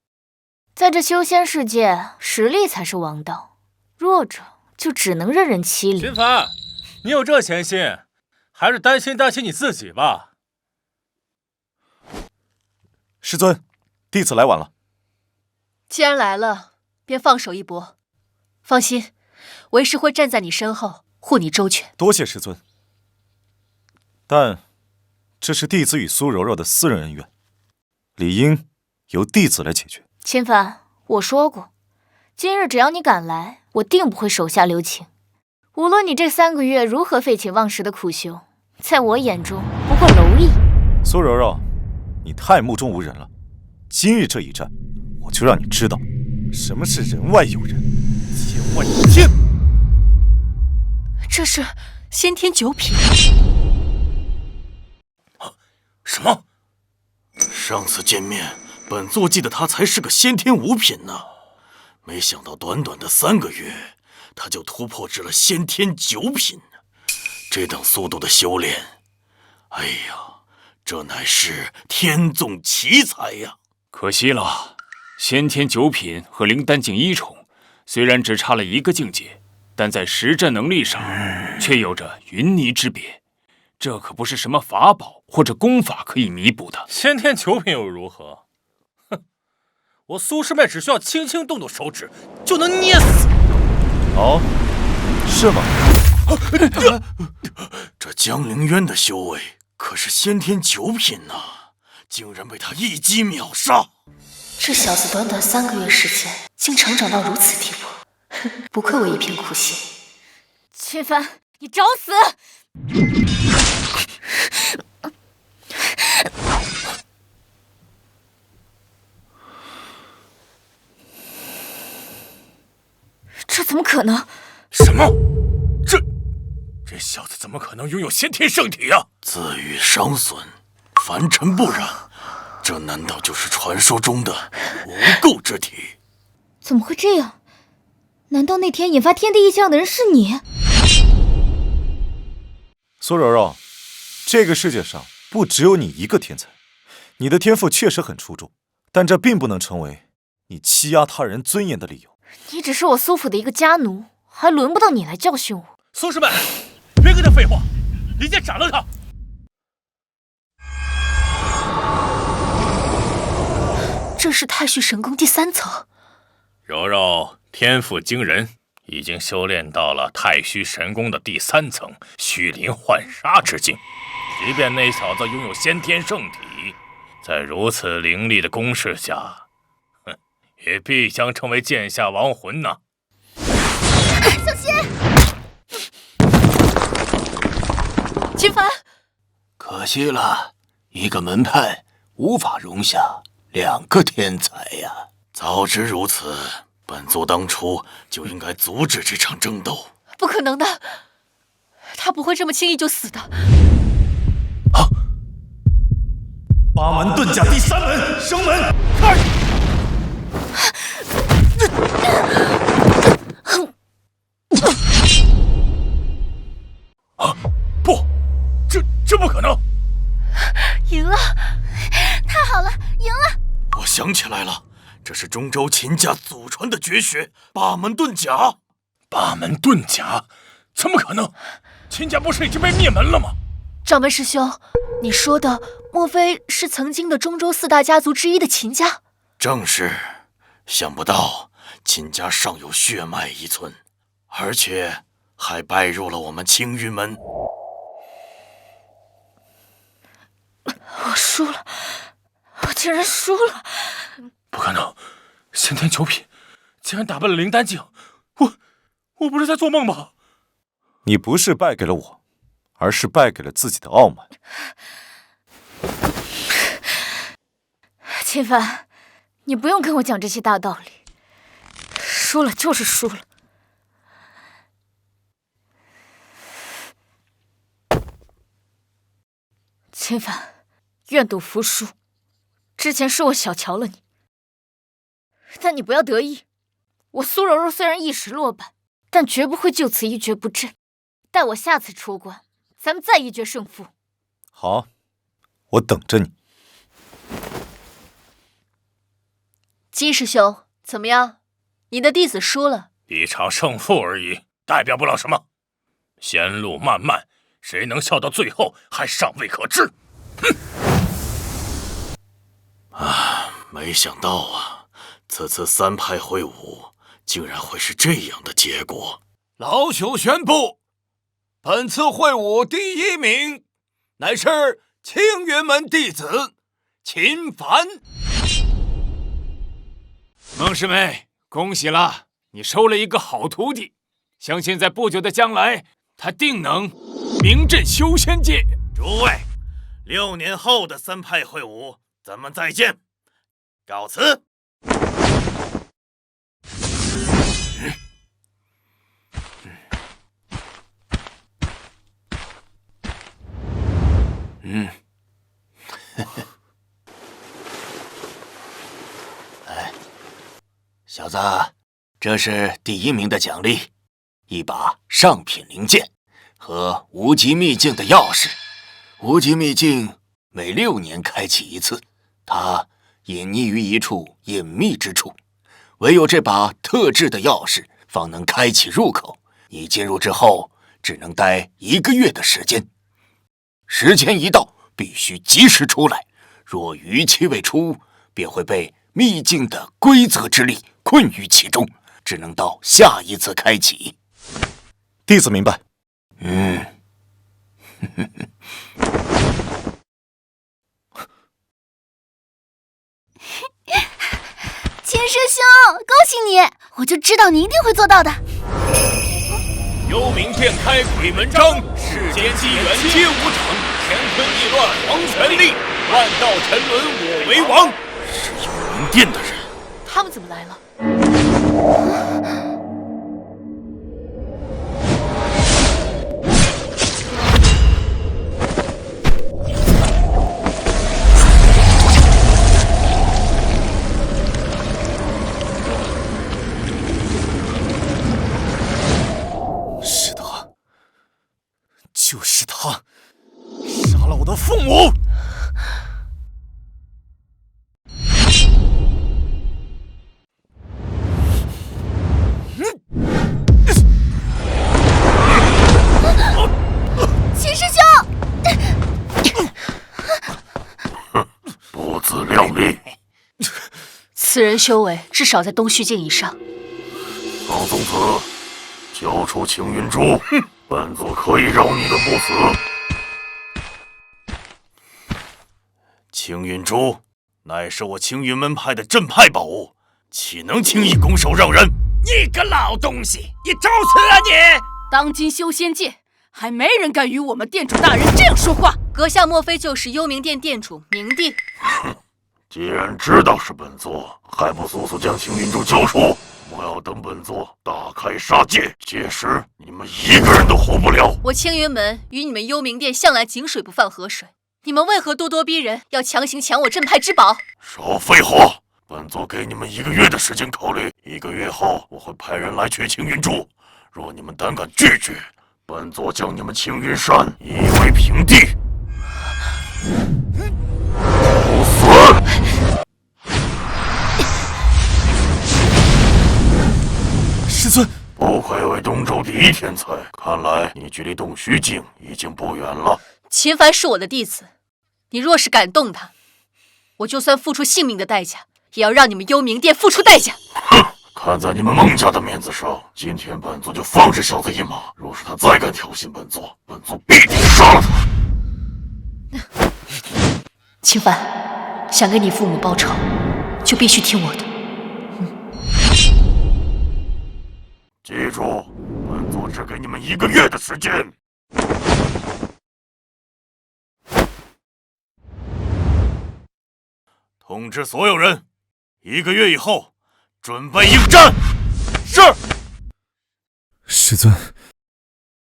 在这修仙世界，实力才是王道，弱者就只能任人欺凌。秦凡，你有这闲心，还是担心你自己吧。师尊，弟子来晚了。既然来了，便放手一搏。放心，为师会站在你身后，护你周全。多谢师尊。但这是弟子与苏柔柔的私人恩怨，理应由弟子来解决。秦凡，我说过，今日只要你敢来，我定不会手下留情。无论你这3个月如何废寝忘食的苦修，在我眼中不过蝼蚁。苏柔柔，你太目中无人了。今日这一战，我就让你知道什么是人外有人，天外有天。这是先天9品。什么？上次见面，本座记得他才是个先天5品呢，没想到短短的3个月，他就突破至了先天9品。这等速度的修炼，哎呀，这乃是天纵奇才呀！可惜了，先天9品和灵丹境1重，虽然只差了1个境界，但在实战能力上却有着云泥之别。这可不是什么法宝或者功法可以弥补的。先天9品又如何？哼，我苏师妹只需要轻轻动动手指，就能捏死。哦，是吗？这江陵渊的修为可是先天9品呢，竟然被他一击秒杀。这小子短短3个月时间，竟成长到如此地步，不愧我一片苦心。秦凡，你找死！这怎么可能？什么？这小子怎么可能拥有先天圣体啊？自欲伤损，凡尘不染，这难道就是传说中的无垢之体？怎么会这样？难道那天引发天地异象的人是你？苏柔柔，这个世界上不只有你一个天才，你的天赋确实很出众，但这并不能成为你欺压他人尊严的理由。你只是我苏府的一个家奴，还轮不到你来教训我。苏师们，别跟他废话，立即斩了他！这是太虚神功第3层。柔柔天赋惊人，已经修炼到了太虚神功的第3层虚灵幻杀之境。即便那小子拥有先天圣体，在如此凌厉的攻势下，也必将成为剑下亡魂呐！小心！秦凡，可惜了，一个门派无法容下2个天才呀！早知如此，本座当初就应该阻止这场争斗。不可能的，他不会这么轻易就死的。八门遁甲第3门，生门开！不，这不可能！赢了，太好了，赢了！我想起来了，这是中州秦家祖传的绝学八门遁甲。八门遁甲？怎么可能？秦家不是已经被灭门了吗？掌门师兄，你说的莫非是曾经的中州4大家族之一的秦家？正是，想不到秦家尚有血脉遗存，而且还拜入了我们青云门。我输了，我竟然输了！不可能，先天9品竟然打败了灵丹境，我不是在做梦吧？你不是败给了我，而是败给了自己的傲慢。秦凡，你不用跟我讲这些大道理，输了就是输了。秦凡，愿赌服输。之前是我小瞧了你，但你不要得意。我苏柔柔虽然一时落败，但绝不会就此一蹶不振。待我下次出关，咱们再一决胜负。好，我等着你。金师兄，怎么样？你的弟子输了。一场胜负而已，代表不了什么。仙路漫漫，谁能笑到最后还尚未可知。没想到啊，此次3派会武竟然会是这样的结果。老朽宣布，本次会武第1名乃是青云门弟子秦凡。孟师妹，恭喜了，你收了一个好徒弟，相信在不久的将来，他定能名震修仙界。诸位，6年后的3派会武，咱们再见，告辞。小子，这是第1名的奖励，一把上品灵剑和无极秘境的钥匙。无极秘境每6年开启一次，它隐匿于一处隐秘之处，唯有这把特制的钥匙方能开启入口。你进入之后，只能待1个月的时间，时间一到，必须及时出来。若逾期未出，便会被秘境的规则之力困于其中，只能到下一次开启。弟子明白。秦师兄，恭喜你！我就知道你一定会做到的。幽冥殿开鬼门章，世间机缘皆无常，乾坤易乱黄泉力，万道沉沦我为王。是幽冥殿的人，他们怎么来了？宋母。秦师兄，不自量力！此人修为至少在东虚境以上。高宗子，交出青云珠，本座可以饶你个不死。青云珠乃是我青云门派的镇派宝物，岂能轻易拱手让人？你个老东西，你找死啊你！当今修仙界，还没人敢与我们店主大人这样说话。阁下莫非就是幽冥殿店主明帝？既然知道是本座，还不速速将青云珠交出！我要等本座大开杀戒，届时你们一个人都活不了。我青云门与你们幽冥殿向来井水不犯河水，你们为何咄咄逼人，要强行抢我镇派之宝？少废话！本座给你们1个月的时间考虑，1个月后我会派人来取青云珠。若你们胆敢拒绝，本座将你们青云山夷为平地。不死！师尊，不愧为东周第一天才，看来你距离洞虚境已经不远了。秦凡是我的弟子，你若是敢动他，我就算付出性命的代价，也要让你们幽冥殿付出代价。哼！看在你们孟家的面子上，今天本座就放这小子一马。若是他再敢挑衅本座，本座必定杀了他。秦凡，想给你父母报仇，就必须听我的。记住，本座只给你们1个月的时间。通知所有人，1个月以后准备应战。是。师尊，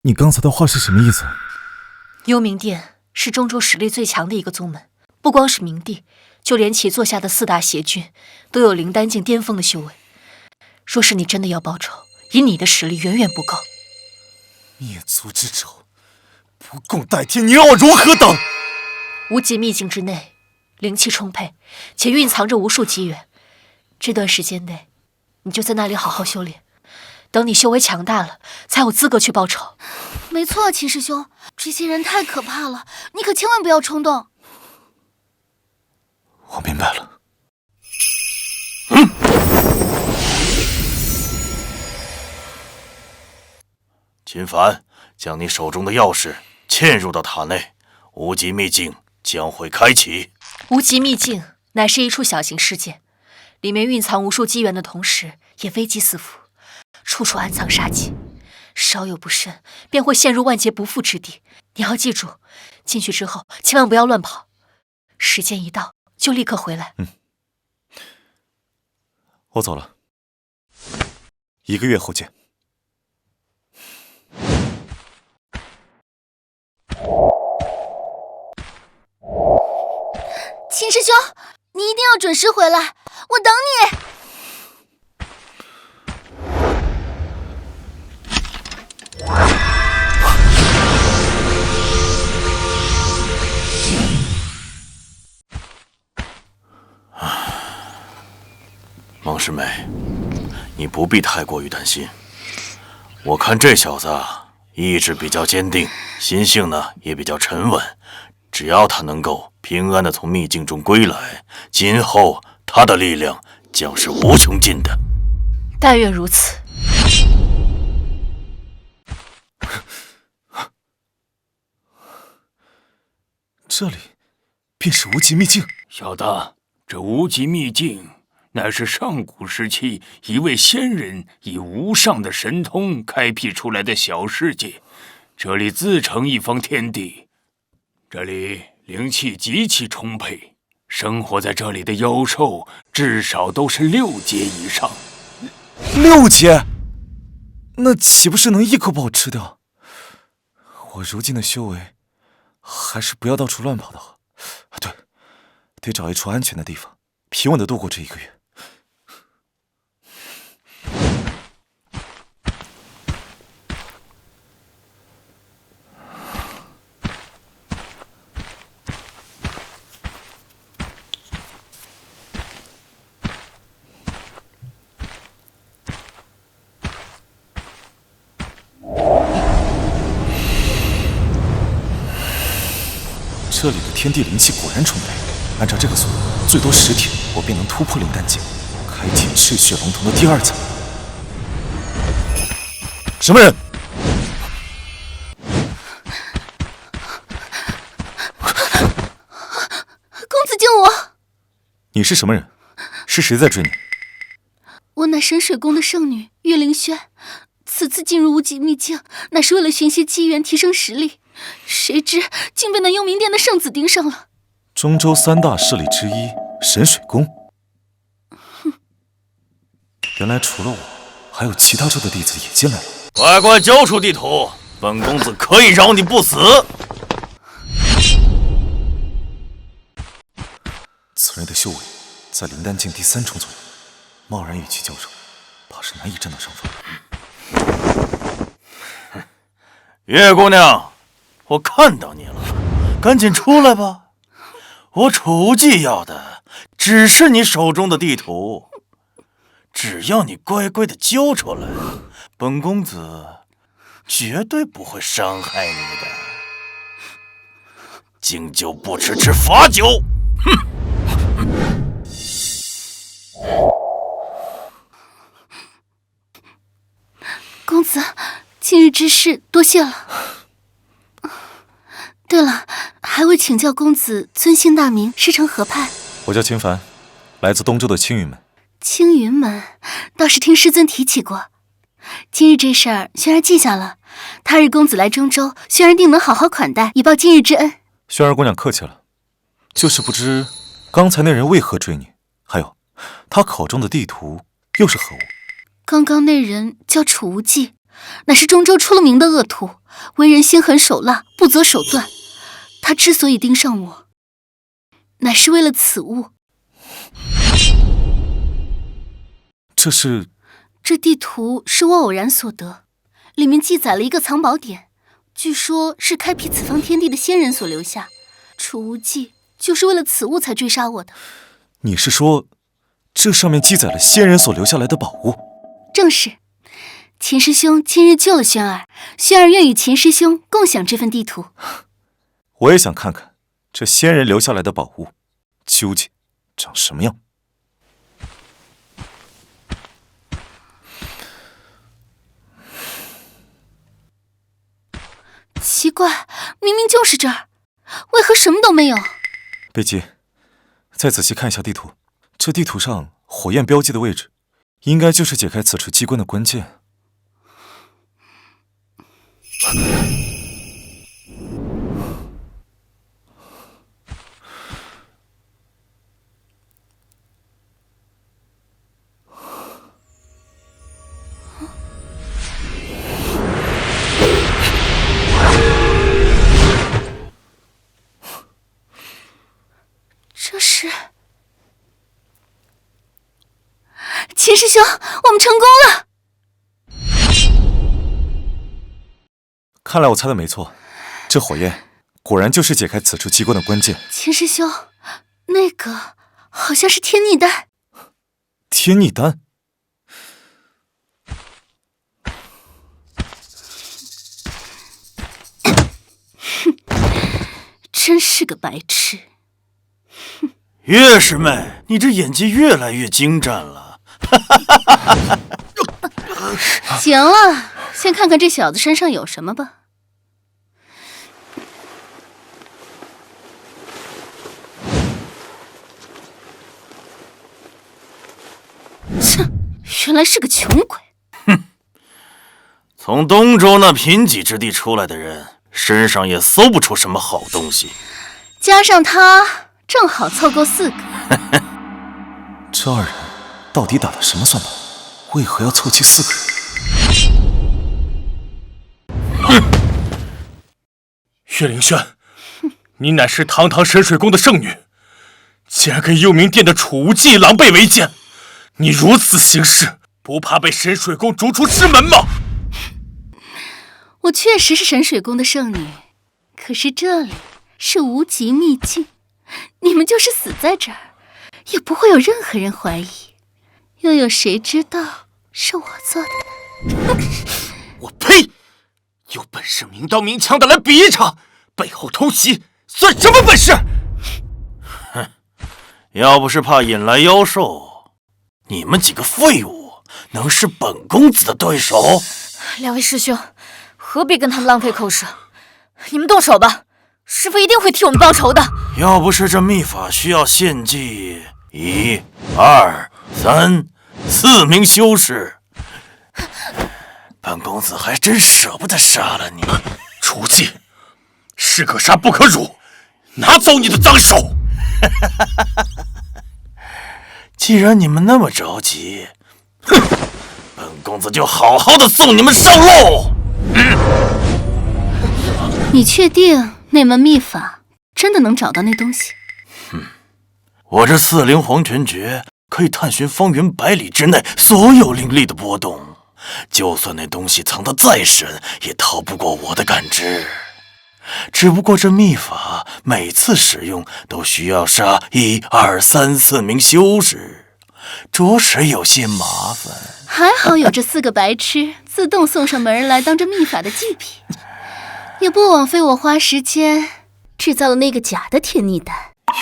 你刚才的话是什么意思？幽冥殿是中州实力最强的一个宗门，不光是明帝，就连其座下的4大邪君都有灵丹境巅峰的修为。若是你真的要报仇，以你的实力远远不够。灭族之仇，不共戴天，你让我如何等？无极秘境之内，灵气充沛，且蕴藏着无数机缘。这段时间内，你就在那里好好修炼。等你修为强大了，才有资格去报仇。没错，秦师兄，这些人太可怕了，你可千万不要冲动。我明白了。秦凡，将你手中的钥匙嵌入到塔内，无极秘境将会开启。无极秘境乃是一处小型世界，里面蕴藏无数机缘的同时，也危机四伏，处处暗藏杀机，稍有不慎便会陷入万劫不复之地。你要记住，进去之后千万不要乱跑，时间一到就立刻回来。我走了，1个月后见。秦师兄，你一定要准时回来，我等你。孟师妹，你不必太过于担心。我看这小子意志比较坚定，心性呢也比较沉稳。只要他能够平安地从秘境中归来，今后他的力量将是无穷尽的。但愿如此。这里便是无极秘境。小的，这无极秘境乃是上古时期一位仙人以无上的神通开辟出来的小世界，这里自成一方天地。这里灵气极其充沛，生活在这里的妖兽至少都是6阶以上。6阶？那岂不是能一口把我吃掉？我如今的修为，还是不要到处乱跑的好。对，得找一处安全的地方，平稳的度过这1个月。这里的天地灵气果然充沛，按照这个速度，最多10天，我便能突破灵丹境，开启赤血龙瞳的第2层。什么人？公子救我！你是什么人？是谁在追你？我乃神水宫的圣女岳灵轩，此次进入无极秘境，乃是为了寻些机缘提升实力，谁知竟被那幽冥殿的圣子盯上了。中州3大势力之一神水宫。原来除了我，还有其他州的弟子也进来了。乖乖交出地图，本公子可以饶你不死。此人的修为在灵丹境第3重左右，贸然与其交手，怕是难以占到上风。月姑娘，我看到你了，赶紧出来吧。我楚无忌要的只是你手中的地图，只要你乖乖的交出来，本公子绝对不会伤害你的。敬酒不吃吃罚酒。哼！公子，今日之事多谢了。对了，还未请教公子尊姓大名，师承何派？我叫秦凡，来自东周的青云门。青云门倒是听师尊提起过。今日这事儿，轩儿记下了。他日公子来中州，轩儿定能好好款待，以报今日之恩。轩儿姑娘客气了，就是不知刚才那人为何追你，还有他口中的地图又是何物？刚刚那人叫楚无忌，乃是中州出了名的恶徒，为人心狠手辣，不择手段。他之所以盯上我，乃是为了此物。这地图是我偶然所得，里面记载了一个藏宝点，据说是开辟此方天地的仙人所留下。楚无忌就是为了此物才追杀我的。你是说，这上面记载了仙人所留下来的宝物？正是。秦师兄今日救了轩儿，轩儿愿与秦师兄共享这份地图。我也想看看这仙人留下来的宝物究竟长什么样。奇怪，明明就是这儿，为何什么都没有？别急，再仔细看一下地图。这地图上火焰标记的位置，应该就是解开此处机关的关键。这是秦师兄，我们成功了！看来我猜的没错，这火焰果然就是解开此处机关的关键。秦师兄，那个好像是天逆丹。天逆丹？真是个白痴。岳师妹，你这演技越来越精湛了。行了，先看看这小子身上有什么吧。切，原来是个穷鬼。哼，从东周那贫瘠之地出来的人，身上也搜不出什么好东西。加上他，正好凑够4个。这2人到底打的什么算盘？为何要凑齐4个人？岳灵轩，你乃是堂堂神水宫的圣女，竟然跟幽冥殿的楚无忌狼狈为奸！你如此行事，不怕被神水宫逐出师门吗？我确实是神水宫的圣女，可是这里是无极秘境，你们就是死在这儿，也不会有任何人怀疑，又有谁知道是我做的呢？我呸！有本事明刀明枪的来比一场，背后偷袭，算什么本事？哼，要不是怕引来妖兽，你们几个废物能是本公子的对手？两位师兄，何必跟他们浪费口舌？你们动手吧，师父一定会替我们报仇的。要不是这秘法需要献祭1、2、3、4名修士，本公子还真舍不得杀了你。出气，士可杀不可辱，拿走你的脏手！既然你们那么着急，哼，本公子就好好的送你们上路。你确定那门秘法真的能找到那东西？我这4灵黄泉诀可以探寻方圆100里之内所有灵力的波动，就算那东西藏得再深，也逃不过我的感知。只不过这秘法每次使用都需要杀1、2、3、4名修士，着实有些麻烦。还好有这4个白痴自动送上门来当这秘法的祭品，也不枉费我花时间制造了那个假的天逆丹。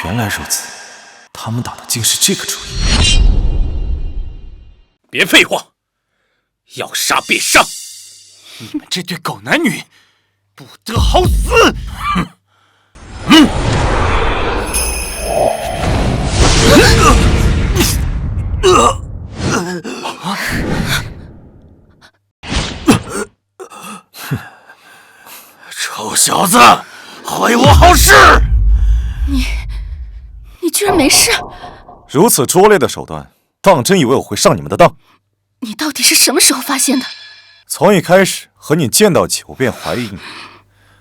原来如此，他们打的竟是这个主意。别废话，要杀便杀！你们这对狗男女，不得好死！臭小子，坏我好事！你居然没事？如此拙劣的手段，当真以为我会上你们的当？你到底是什么时候发现的？从一开始和你见到起，我便怀疑你。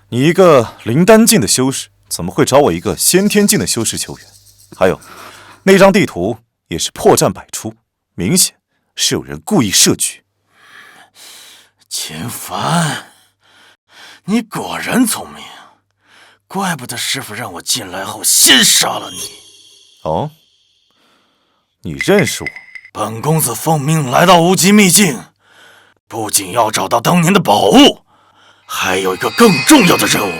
你一个灵丹境的修士，怎么会找我一个先天境的修士求援？还有，那张地图也是破绽百出，明显是有人故意设局。秦凡，你果然聪明，怪不得师傅让我进来后先杀了你。哦，你认识我？本公子奉命来到无极秘境，不仅要找到当年的宝物，还有一个更重要的任务，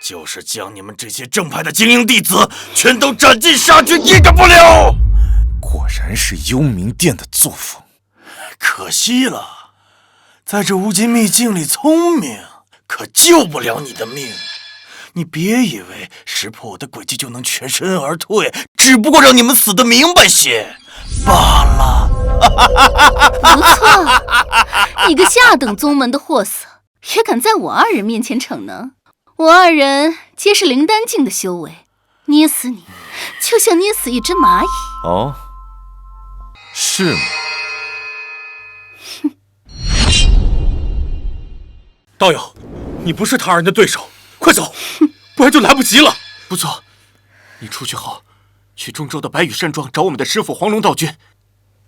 就是将你们这些正派的精英弟子全都斩尽杀绝，一个不留。果然是幽冥殿的作风。可惜了，在这无极秘境里，聪明可救不了你的命。你别以为识破我的诡计就能全身而退，只不过让你们死得明白些罢了。不错，你个下等宗门的货色，也敢在我2人面前逞能？我2人皆是灵丹境的修为，捏死你就像捏死一只蚂蚁。哦，是吗？道友，你不是他人的对手，快走，不然就来不及了。不错，你出去后，去中州的白羽山庄找我们的师傅黄龙道君，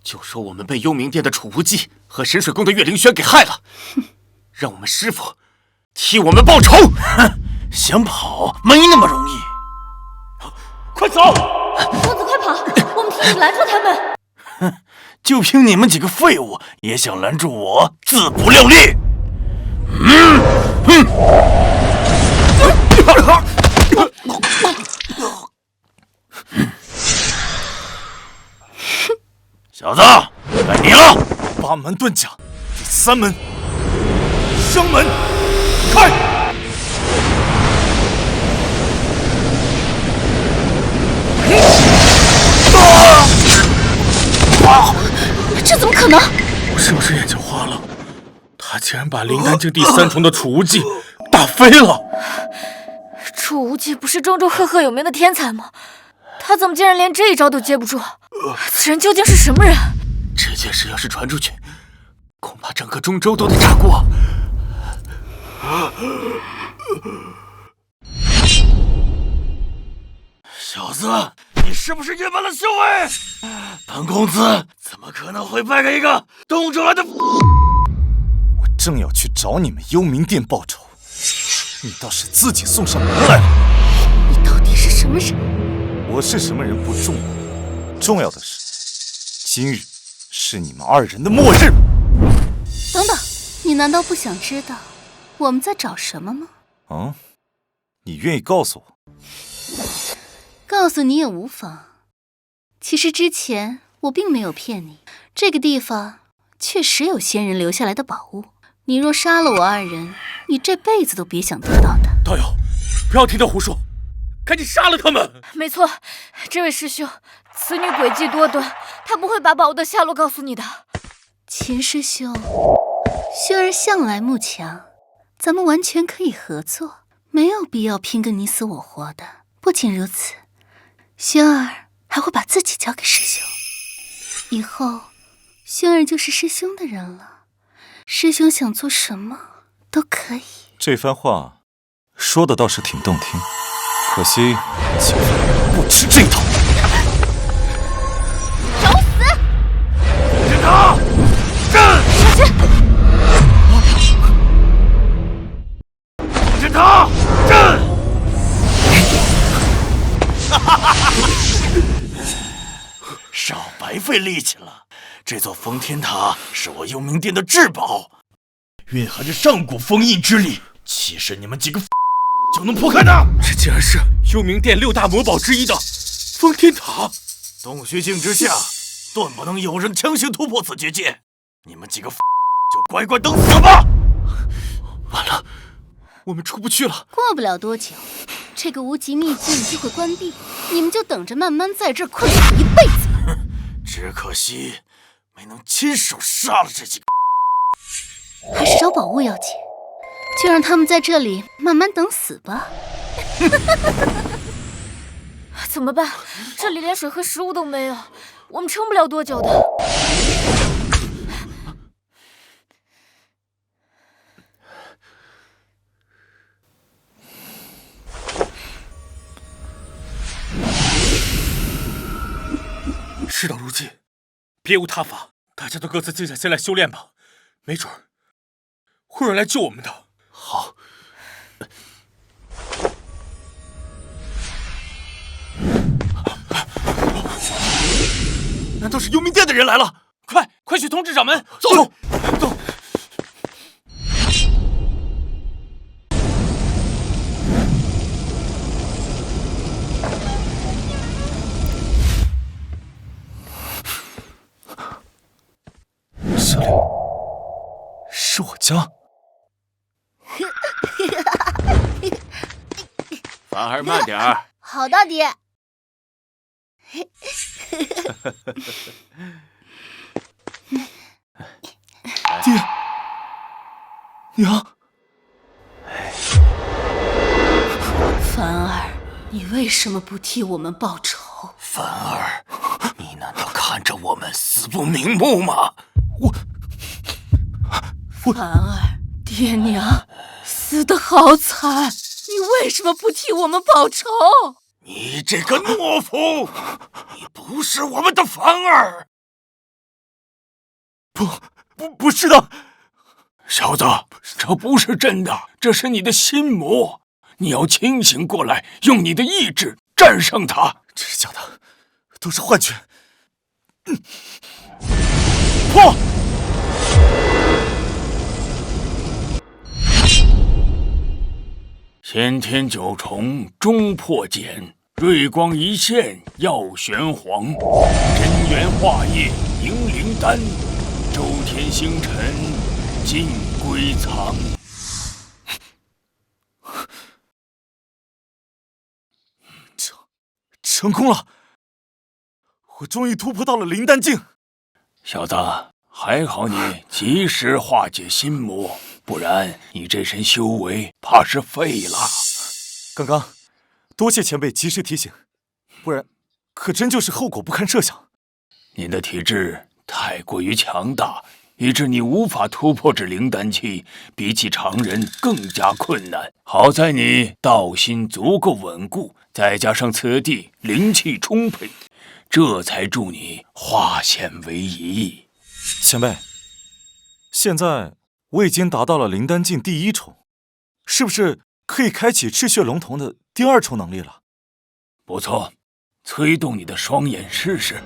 就说我们被幽冥殿的楚无忌和神水宫的岳灵轩给害了，让我们师傅替我们报仇。想跑没那么容易，快走！公子快跑，我们替你拦住他们。就凭你们几个废物也想拦住我，自不量力！小子，该你了。8门遁甲，第3门，生门开！这怎么可能？我是不是眼睛花了？他竟然把灵丹境第3重的楚无忌打飞了！楚无忌不是中州赫赫有名的天才吗？他怎么竟然连这一招都接不住？此人究竟是什么人？这件事要是传出去，恐怕整个中州都得炸锅。小子，你是不是隐瞒了修为？本公子怎么可能会败给一个东州来的？我正要去找你们幽冥殿报仇，你倒是自己送上门来了。你到底是什么人？我是什么人不重要，重要的是，今日是你们2人的末日。等等，你难道不想知道我们在找什么吗？啊，你愿意告诉我？告诉你也无妨。其实之前我并没有骗你，这个地方确实有先人留下来的宝物。你若杀了我二人，你这辈子都别想得到的。道友，不要听他胡说，赶紧杀了他们！没错，这位师兄，此女诡计多端，她不会把宝物的下落告诉你的。秦师兄，薰儿向来慕强，咱们完全可以合作，没有必要拼个你死我活的。不仅如此，薰儿还会把自己交给师兄，以后薰儿就是师兄的人了。师兄想做什么都可以。这番话说的倒是挺动听，可惜秦风不吃这套。找死！是他！小心！是他！朕！少白费力气了。这座封天塔是我幽冥殿的至宝，蕴含着上古封印之力，岂是你们几个就能破开的？这竟然是幽冥殿6大魔宝之一的封天塔！洞虚境之下，断不能有人强行突破此结界。你们几个就乖乖等死吧！完了，我们出不去了。过不了多久，这个无极秘境就会关闭，你们就等着慢慢在这儿困死一辈子吧。只可惜没能亲手杀了这几个。还是找宝物要紧，就让他们在这里慢慢等死吧。怎么办？这里连水和食物都没有，我们撑不了多久的。事到如今，别无他法，大家都各自静下心来修炼吧，没准会有人来救我们的。好。难道是幽冥殿的人来了？快去通知掌门！走。这里是我家。凡儿慢点儿。好，大爹。爹，娘，凡儿，你为什么不替我们报仇？凡儿，你难道看着我们死不瞑目吗？凡儿，爹娘死得好惨，你为什么不替我们报仇？你这个懦夫，你不是我们的凡儿。不是的，小子，这不是真的，这是你的心魔。你要清醒过来，用你的意志战胜他。这是假的，都是幻觉。破！先天九重终破茧，瑞光一现耀玄黄，真元化液凝灵丹，周天星辰尽归藏。成功了！我终于突破到了灵丹境。小子，还好你及时化解心魔，不然你这身修为怕是废了。刚刚多谢前辈及时提醒，不然可真就是后果不堪设想。你的体质太过于强大，以致你无法突破这灵丹期，比起常人更加困难。好在你道心足够稳固，再加上此地灵气充沛，这才助你化险为夷。前辈，现在我已经达到了灵丹境第1重，是不是可以开启赤血龙瞳的第2重能力了？不错，催动你的双眼试试。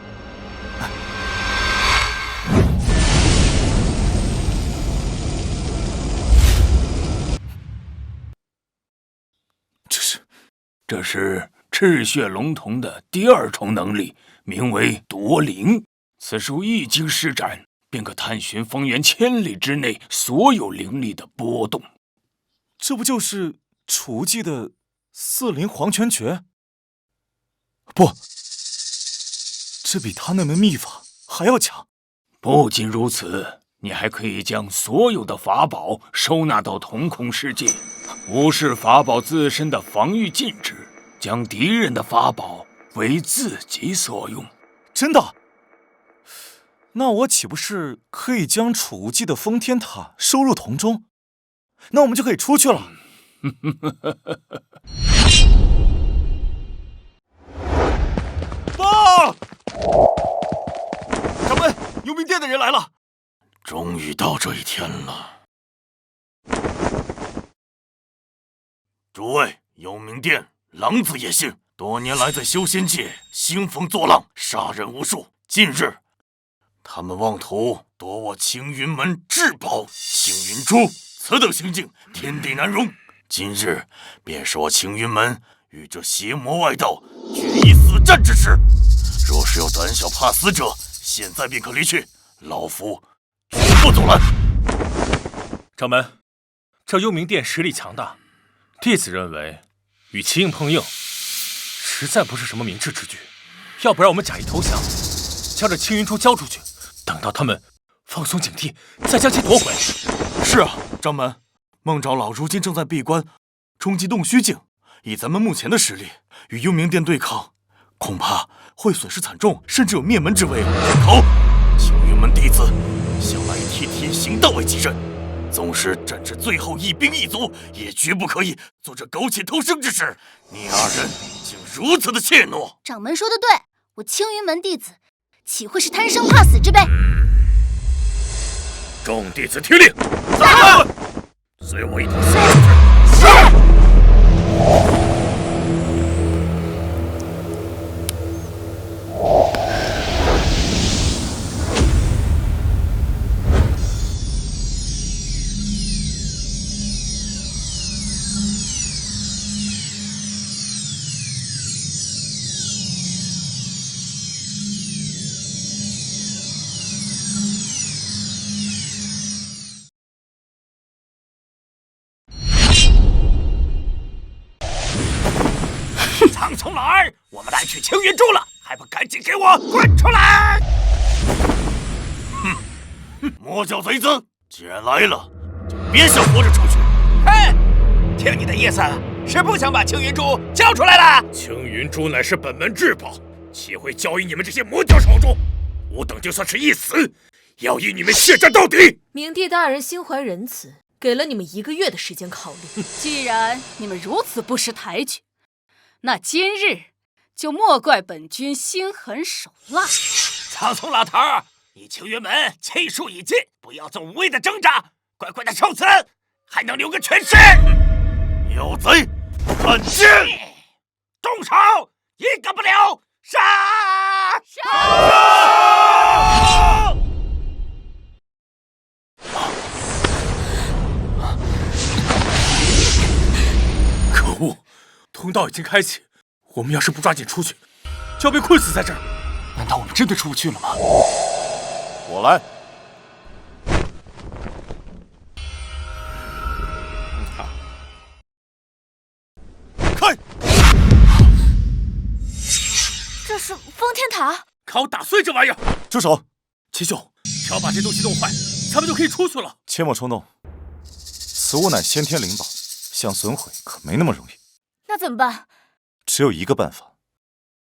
这是赤血龙瞳的第二重能力，名为夺灵。此术一经施展，便可探寻方圆1000里之内所有灵力的波动。这不就是楚无忌的4灵黄泉诀？不，这比他那门秘法还要强。不仅如此，你还可以将所有的法宝收纳到瞳孔世界，无视法宝自身的防御禁制，将敌人的法宝为自己所用。真的？那我岂不是可以将楚无忌的封天塔收入瞳中？那我们就可以出去了。报！掌门，幽冥殿的人来了。终于到这一天了。诸位，幽冥殿狼子野性，多年来在修仙界兴风作浪，杀人无数。近日，他们妄图夺我青云门至宝青云珠，此等行径，天地难容。今日便是我青云门与这邪魔外道决一死战之时。若是有胆小怕死者，现在便可离去，老夫绝不阻拦。掌门，这幽冥殿实力强大，弟子认为与其硬碰硬，实在不是什么明智之举。要不然我们假意投降，将这青云珠交出去，等到他们放松警惕，再将其夺回。是啊，掌门，孟长老如今正在闭关冲击洞虚境，以咱们目前的实力与幽冥殿对抗，恐怕会损失惨重，甚至有灭门之危。好，青云门弟子向来以替天行道为己任，纵使斩至最后一兵一卒，也绝不可以做这苟且偷生之事。你二人竟如此的怯懦！掌门说的对，我青云门弟子岂会是贪生怕死之辈？众弟子听令，在！随我一同杀出去！是。苍从哪儿？我们来取青云珠了，还不赶紧给我滚出来！魔教贼子，既然来了，就别想活着出去。哼，听你的意思是不想把青云珠交出来了？青云珠乃是本门至宝，岂会交于你们这些魔教手中？吾等就算是一死，也要与你们血战到底！明帝大人心怀仁慈，给了你们1个月的时间考虑。既然你们如此不识抬举，那今日就莫怪本君心狠手辣。苍松老头，你青云门气数已尽，不要做无谓的挣扎，乖乖的受死，还能留个全尸。有贼，看剑！动手，一个不留，杀！可恶！通道已经开启，我们要是不抓紧出去，就要被困死在这儿。难道我们真的出不去了吗？我来。开！这是封天塔，看我打碎这玩意儿！住手！齐兄，只要把这东西弄坏，咱们就可以出去了。切莫冲动，此物乃先天灵宝，想损毁可没那么容易。那怎么办？只有一个办法，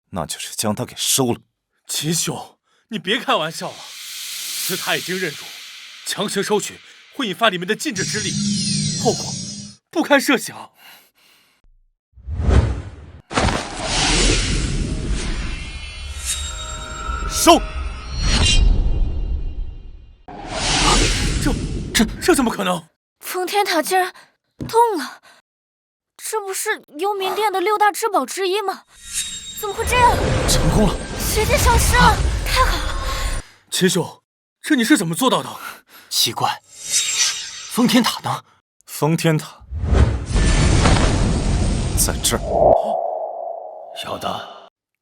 那就是将它给收了。齐兄，你别开玩笑了，这他已经认主，强行收取会引发里面的禁制之力，后果不堪设想。收！这怎么可能？封天塔竟然动了！这不是幽冥殿的6大至宝之一吗？怎么会这样？成功了！直接消失了，太好了！齐兄，这你是怎么做到的？奇怪，封天塔呢？封天塔在这儿。小子，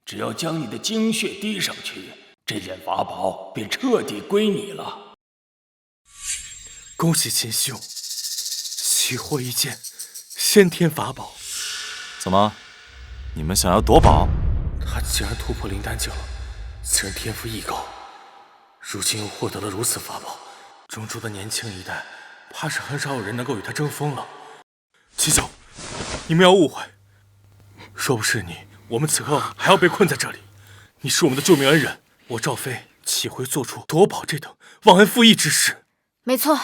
只要将你的精血滴上去，这件法宝便彻底归你了。恭喜秦兄，取获一件先天法宝。怎么，你们想要夺宝？他既然突破灵丹境了，自然天赋异高。如今又获得了如此法宝，中州的年轻一代，怕是很少有人能够与他争锋了。秦兄，你们要误会，若不是你，我们此刻还要被困在这里。你是我们的救命恩人，我赵飞岂会做出夺宝这等忘恩负义之事？没错，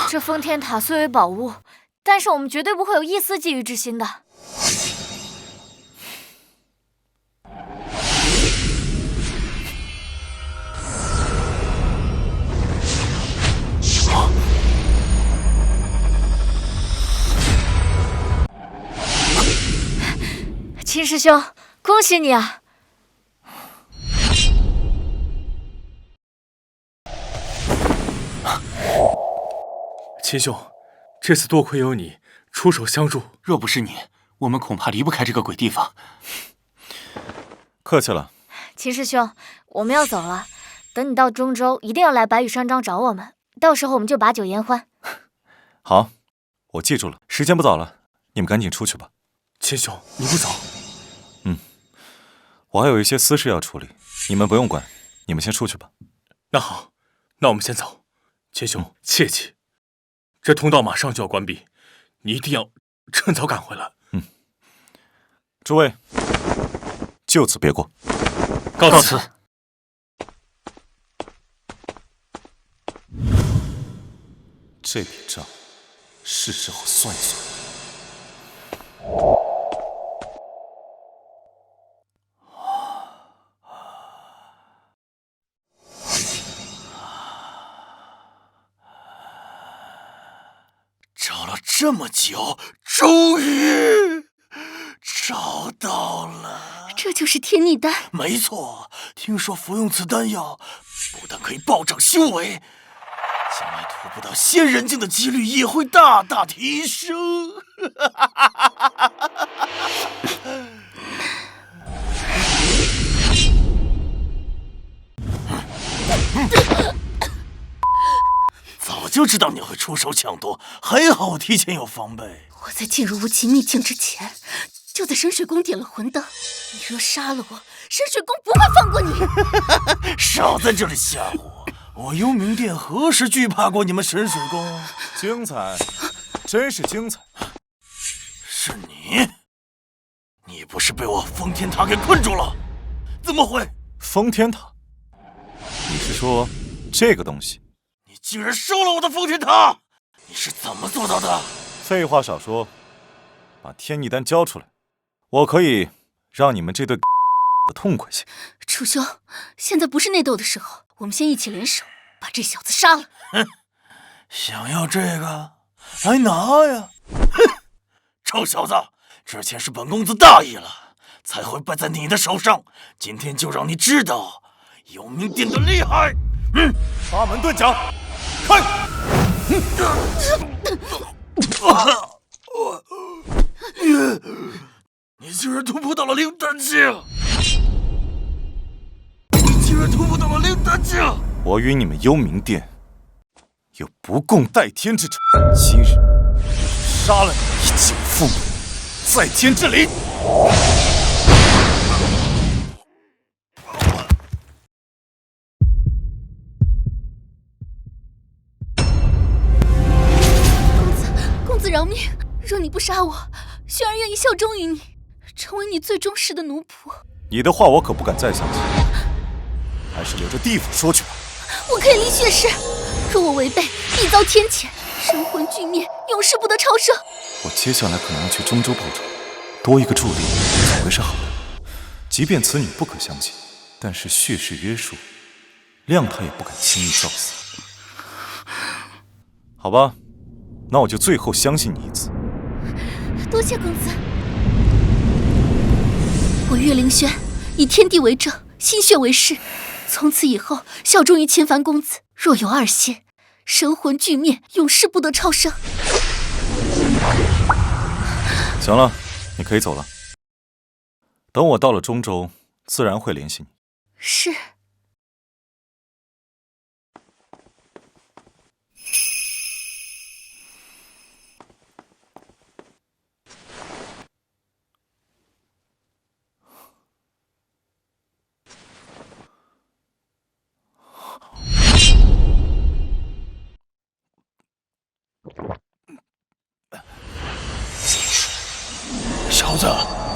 这封天塔虽为宝物，但是我们绝对不会有一丝觊觎之心的。秦师兄，恭喜你啊！秦兄，这次多亏有你出手相助，若不是你，我们恐怕离不开这个鬼地方。客气了。秦师兄，我们要走了，等你到中州，一定要来白羽山庄找我们，到时候我们就把酒言欢。好，我记住了。时间不早了，你们赶紧出去吧。秦兄，你不走？我还有一些私事要处理，你们不用管，你们先出去吧。那好，那我们先走。秦兄，切记，这通道马上就要关闭，你一定要趁早赶回来。诸位，就此别过。告辞。这笔账是时候算一算。找了这么久，终于找到了。这就是天逆丹。没错，听说服用此丹药，不但可以暴涨修为，将来突破到仙人境的几率也会大大提升。早就知道你会出手抢夺，还好我提前有防备。我在进入无极秘境之前，就在神水宫点了魂灯。你若杀了我，神水宫不会放过你。少在这里吓唬我！我幽冥殿何时惧怕过你们神水宫？精彩，真是精彩！是你？你不是被我封天塔给困住了？怎么会？封天塔？你是说这个东西？你竟然收了我的封天塔！你是怎么做到的？废话少说，把天逆丹交出来，我可以让你们这对的痛快些。楚兄，现在不是内斗的时候，我们先一起联手把这小子杀了。哼，想要这个，来拿呀！哼，臭小子，之前是本公子大意了，才会败在你的手上。今天就让你知道幽冥殿的厉害！八门遁甲，开！你竟然突破到了灵丹境！你竟然突破到了灵丹境！我与你们幽冥殿有不共戴天之仇，今日杀了你以救父母，在天之灵。公子饶命！若你不杀我，轩儿愿意效忠于你，成为你最忠实的奴仆。你的话我可不敢再相信，还是留着地府说去吧。我可以立血誓，若我违背，必遭天谴，神魂俱灭，永世不得超生。我接下来可能要去中州报仇，多一个助力总归是好的。即便此女不可相信，但是血誓约束，谅她也不敢轻易造死。好吧，那我就最后相信你一次。多谢公子。我岳灵轩以天地为证，心血为誓，从此以后效忠于秦凡公子。若有二心，神魂俱灭，永世不得超生。行了，你可以走了。等我到了中州，自然会联系你。是。小子，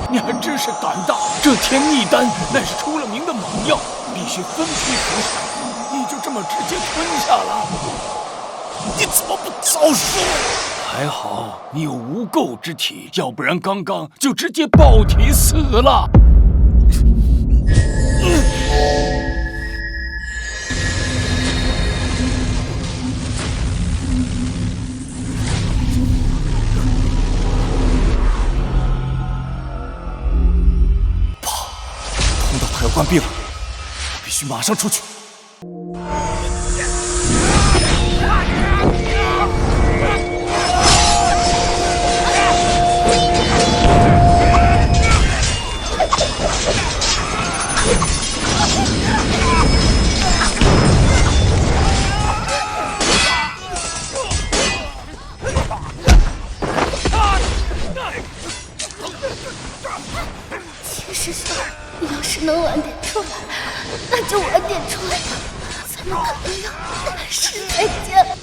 你还真是胆大！这天逆丹乃是出了名的猛药，必须分批服食，你就这么直接吞下了？你怎么不早说？还好你有无垢之体，要不然刚刚就直接爆体死了。要关闭了，我必须马上出去。秦师兄，你要是能晚点出来，那就晚点出来吧，咱们可能要是再见了。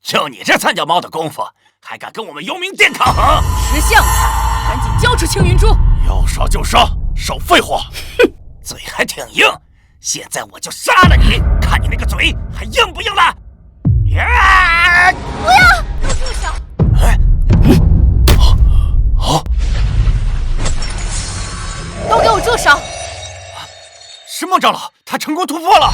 就你这三脚猫的功夫，还敢跟我们幽冥殿抗衡？识相，赶紧交出青云珠！要杀就杀，少废话！哼，嘴还挺硬，现在我就杀了你，看你那个嘴还硬不硬了！呀！不要，给我住手！都给我住手！是孟长老，他成功突破了。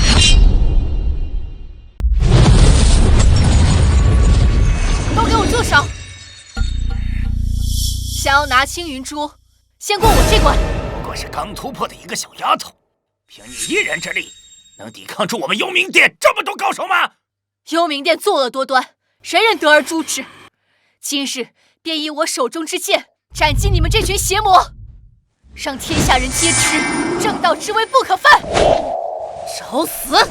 都给我住手！想要拿青云珠，先过我这关。不过是刚突破的一个小丫头，凭你一人之力，能抵抗住我们幽冥殿这么多高手吗？幽冥殿作恶多端，谁人得而诛之？今日便以我手中之剑斩尽你们这群邪魔，让天下人皆知正道之威不可犯！找死！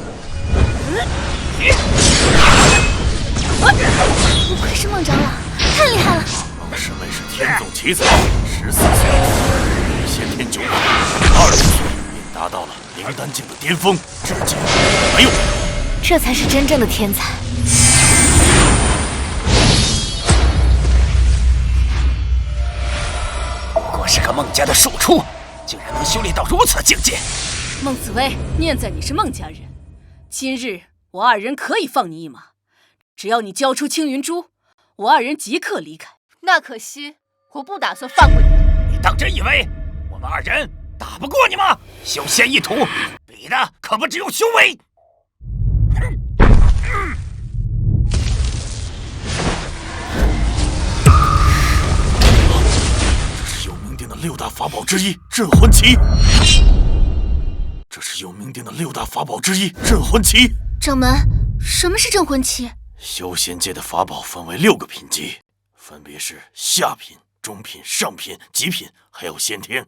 不愧是孟长老，太厉害了！孟师妹是天纵奇才，14岁先天9品，20岁便达到了灵丹境的巅峰，至今没有。这才是真正的天才。不过是个孟家的庶出，竟然能修炼到如此境界。孟紫薇，念在你是孟家人，今日我二人可以放你一马。只要你交出青云珠，我二人即刻离开。那可惜，我不打算放过你们。你当真以为我们二人打不过你吗？修仙一途，比的可不只有修为。这是幽冥殿的6大法宝之一——镇魂旗。这是幽冥殿的6大法宝之一——镇魂旗。掌门，什么是镇魂旗？修仙界的法宝分为6个品级，分别是下品、中品、上品、极品，还有先天，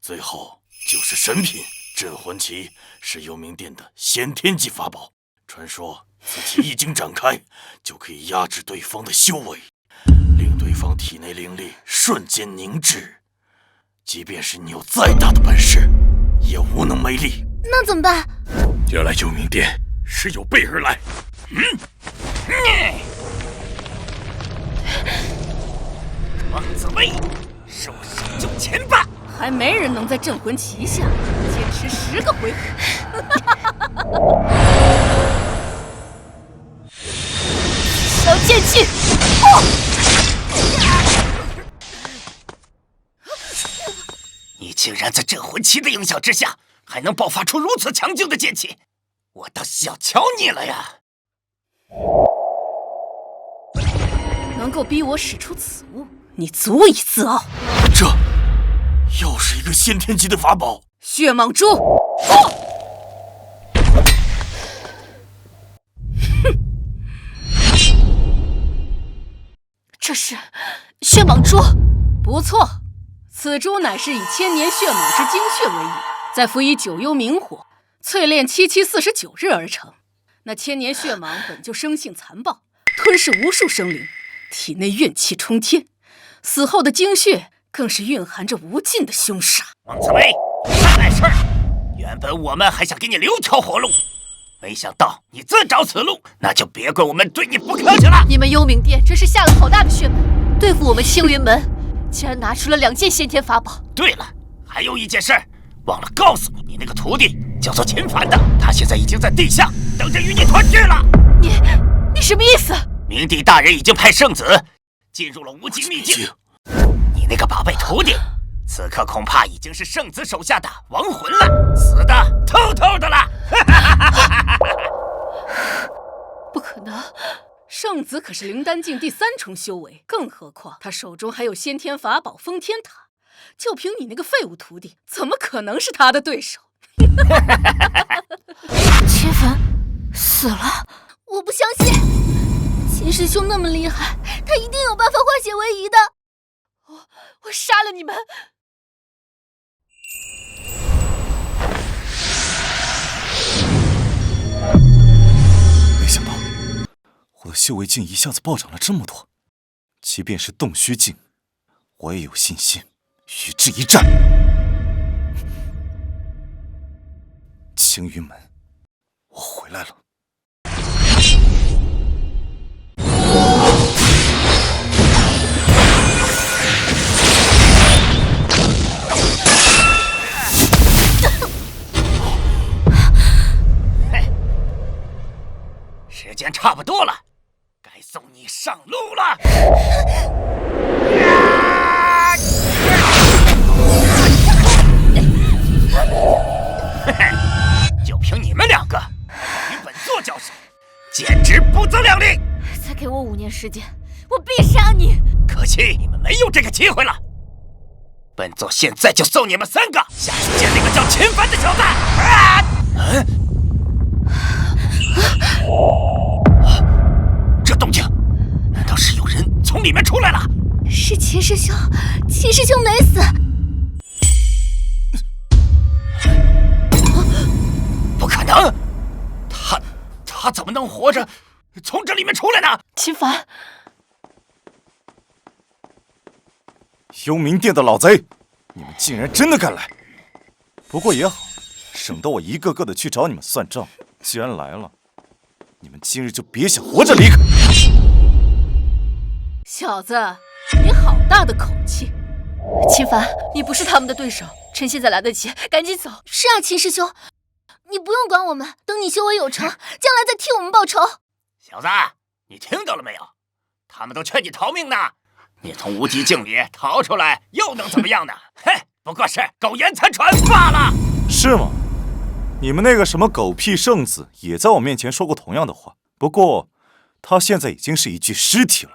最后就是神品。镇魂旗是幽冥殿的先天级法宝，传说此旗一经展开，就可以压制对方的修为，令对方体内灵力瞬间凝滞。即便是你有再大的本事，也无能为力。那怎么办？原来幽冥殿是有备而来。孟紫薇，收手就擒吧！还没人能在镇魂旗下坚持10个回合。小贱气！你竟然在镇魂旗的影响之下，还能爆发出如此强劲的剑气，我倒小瞧你了呀！能够逼我使出此物，你足以自傲。这又是一个先天级的法宝——血蟒珠。这是血蟒珠，不错，此珠乃是以千年血蟒之精血为引，再辅以九幽冥火，淬炼749日而成。那千年血蟒本就生性残暴，吞噬无数生灵，体内怨气冲天，死后的精血更是蕴含着无尽的凶杀。孟紫薇，啥来事儿？原本我们还想给你留条活路，没想到你自找此路，那就别怪我们对你不客气了。你们幽冥殿真是下了好大的血本，对付我们青云门，竟然拿出了2件先天法宝。对了，还有一件事，忘了告诉你那个徒弟叫做秦凡的，他现在已经在地下等着与你团聚了。你什么意思？明帝大人已经派圣子进入了无极秘境，你那个宝贝徒弟，此刻恐怕已经是圣子手下的亡魂了，死的透透的了。不可能，圣子可是灵丹境第3重修为，更何况他手中还有先天法宝封天塔，就凭你那个废物徒弟，怎么可能是他的对手？秦凡死了？我不相信，秦师兄那么厉害，他一定有办法化险为夷的。我杀了你们！没想到我的修为竟一下子暴涨了这么多，即便是洞虚境，我也有信心与之一战。青云门，我回来了。时间差不多了，该送你上路了。就凭你们2个与本座交手，简直不自量力！再给我5年时间，我必杀你！可惜你们没有这个机会了。本座现在就送你们3个下去见那个叫秦凡的小子！这动静，难道是有人从里面出来了？是秦师兄，秦师兄没死。不可能，他怎么能活着从这里面出来呢？秦凡，幽冥殿的老贼，你们竟然真的敢来！不过也好，省得我一个个的去找你们算账。既然来了，你们今日就别想活着离开。小子，你好大的口气！秦凡，你不是他们的对手，趁现在来得及，赶紧走。是啊，秦师兄，你不用管我们，等你修为有成，将来再替我们报仇。小子，你听到了没有？他们都劝你逃命呢。你从无极境里逃出来，又能怎么样呢？嘿，不过是苟延残喘罢了。是吗？你们那个什么狗屁圣子也在我面前说过同样的话，不过他现在已经是一具尸体了。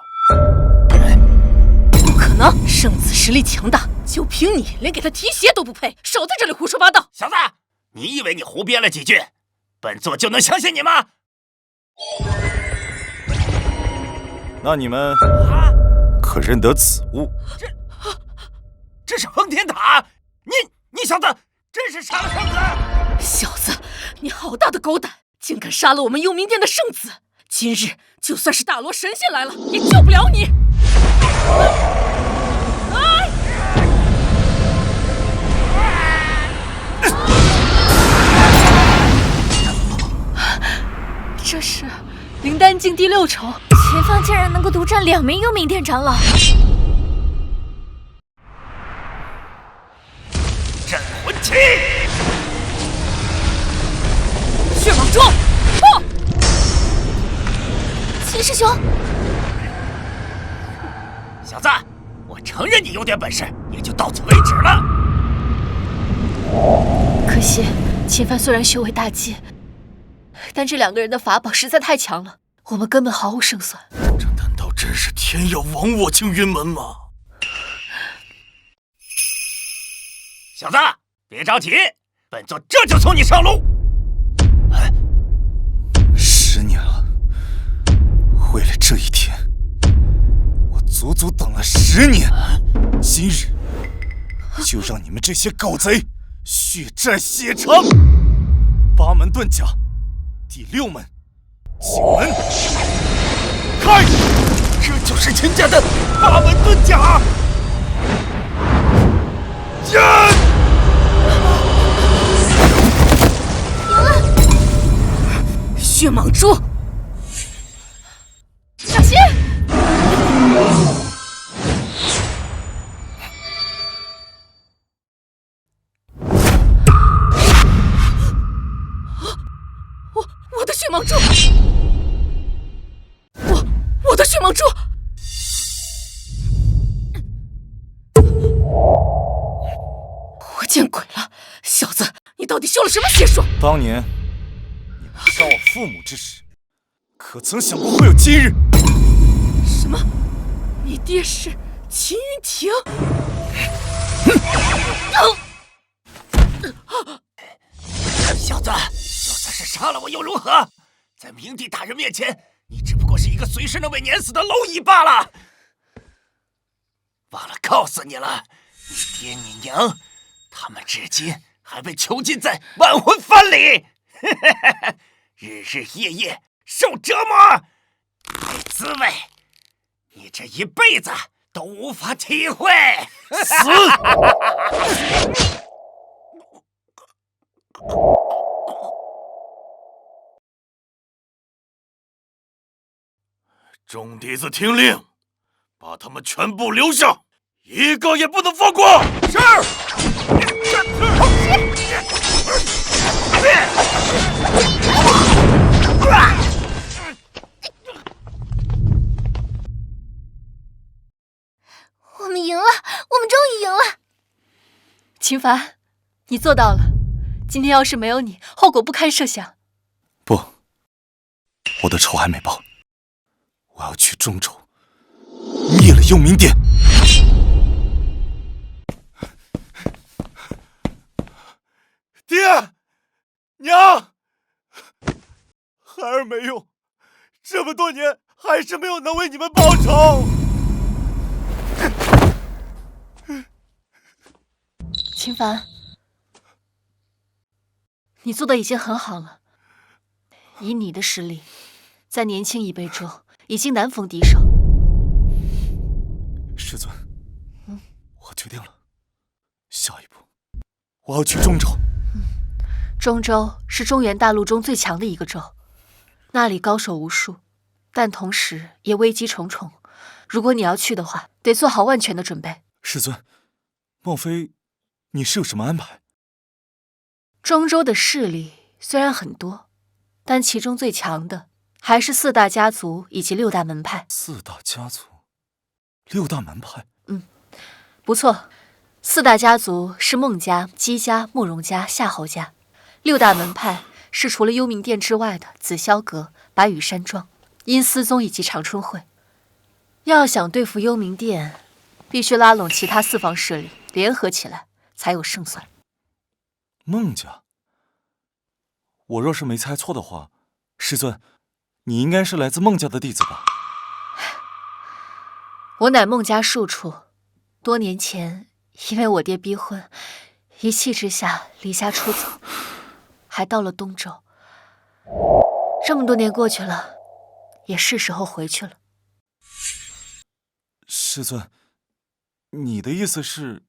不可能，圣子实力强大，就凭你连给他提鞋都不配，少在这里胡说八道！小子，你以为你胡编了几句，本座就能相信你吗？那你们可认得此物？这是封天塔！你小子真是杀了圣子！小子，你好大的狗胆，竟敢杀了我们幽冥殿的圣子！今日就算是大罗神仙来了，也救不了你！这是灵丹境第6重，前方竟然能够独占2名幽冥殿长老。镇魂器，血蟒珠，破！秦师兄，小子，我承认你有点本事，也就到此为止了。可惜秦凡虽然修为大进，但这2个人的法宝实在太强了，我们根本毫无胜算。这难道真是天要亡我青云门吗？小子，别着急，本座这就送你上路。10年了，为了这一天，我足足等了10年。今日就让你们这些狗贼血债血偿！八门遁甲，第6门，景门，开！这就是秦家的八门遁甲。赢了！血蟒蛛，小心！我的血蟒蛛，我的血蟒蛛！我见鬼了！小子，你到底修了什么邪术？当年你们杀我父母之时，可曾想过会有今日？什么？你爹是秦云亭？小子，就算是杀了我又如何？在明帝大人面前，你只不过是一个随时能被碾死的蝼蚁罢了。忘了告诉你了，你爹你娘，他们至今还被囚禁在万魂幡里，日日夜夜受折磨，那滋味，你这一辈子都无法体会。死！众弟子听令，把他们全部留下，一个也不能放过。是。我们赢了，我们终于赢了。秦凡，你做到了。今天要是没有你，后果不堪设想。不，我的仇还没报。我要去中州，灭了幽冥殿。爹，娘，孩儿没用，这么多年还是没有能为你们报仇。秦凡，你做的已经很好了。以你的实力，在年轻一辈中已经难逢敌手。师尊，我决定了，下一步我要去中州。中州是中原大陆中最强的一个州，那里高手无数，但同时也危机重重。如果你要去的话，得做好万全的准备。师尊，莫非你是有什么安排？中州的势力虽然很多，但其中最强的还是4大家族以及6大门派。4大家族，6大门派。不错，4大家族是孟家、姬家、慕容家、夏侯家；6大门派是除了幽冥殿之外的紫霄阁、白羽山庄、阴司宗以及长春会。要想对付幽冥殿，必须拉拢其他4方势力联合起来，才有胜算。孟家，我若是没猜错的话，师尊，你应该是来自孟家的弟子吧？我乃孟家庶出，多年前因为我爹逼婚，一气之下离家出走，还到了东州。这么多年过去了，也是时候回去了。师尊，你的意思是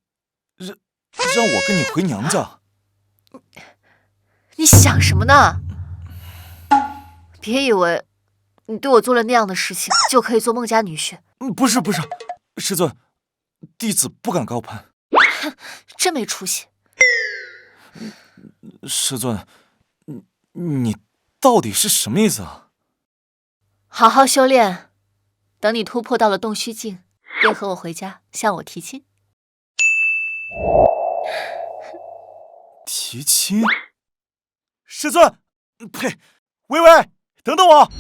让我跟你回娘家？你想什么呢？别以为你对我做了那样的事情，就可以做孟家女婿。不是，师尊，弟子不敢高攀。真没出息。师尊，你到底是什么意思啊？好好修炼，等你突破到了洞虚境，便和我回家向我提亲。提亲？师尊，呸！微微，等等我。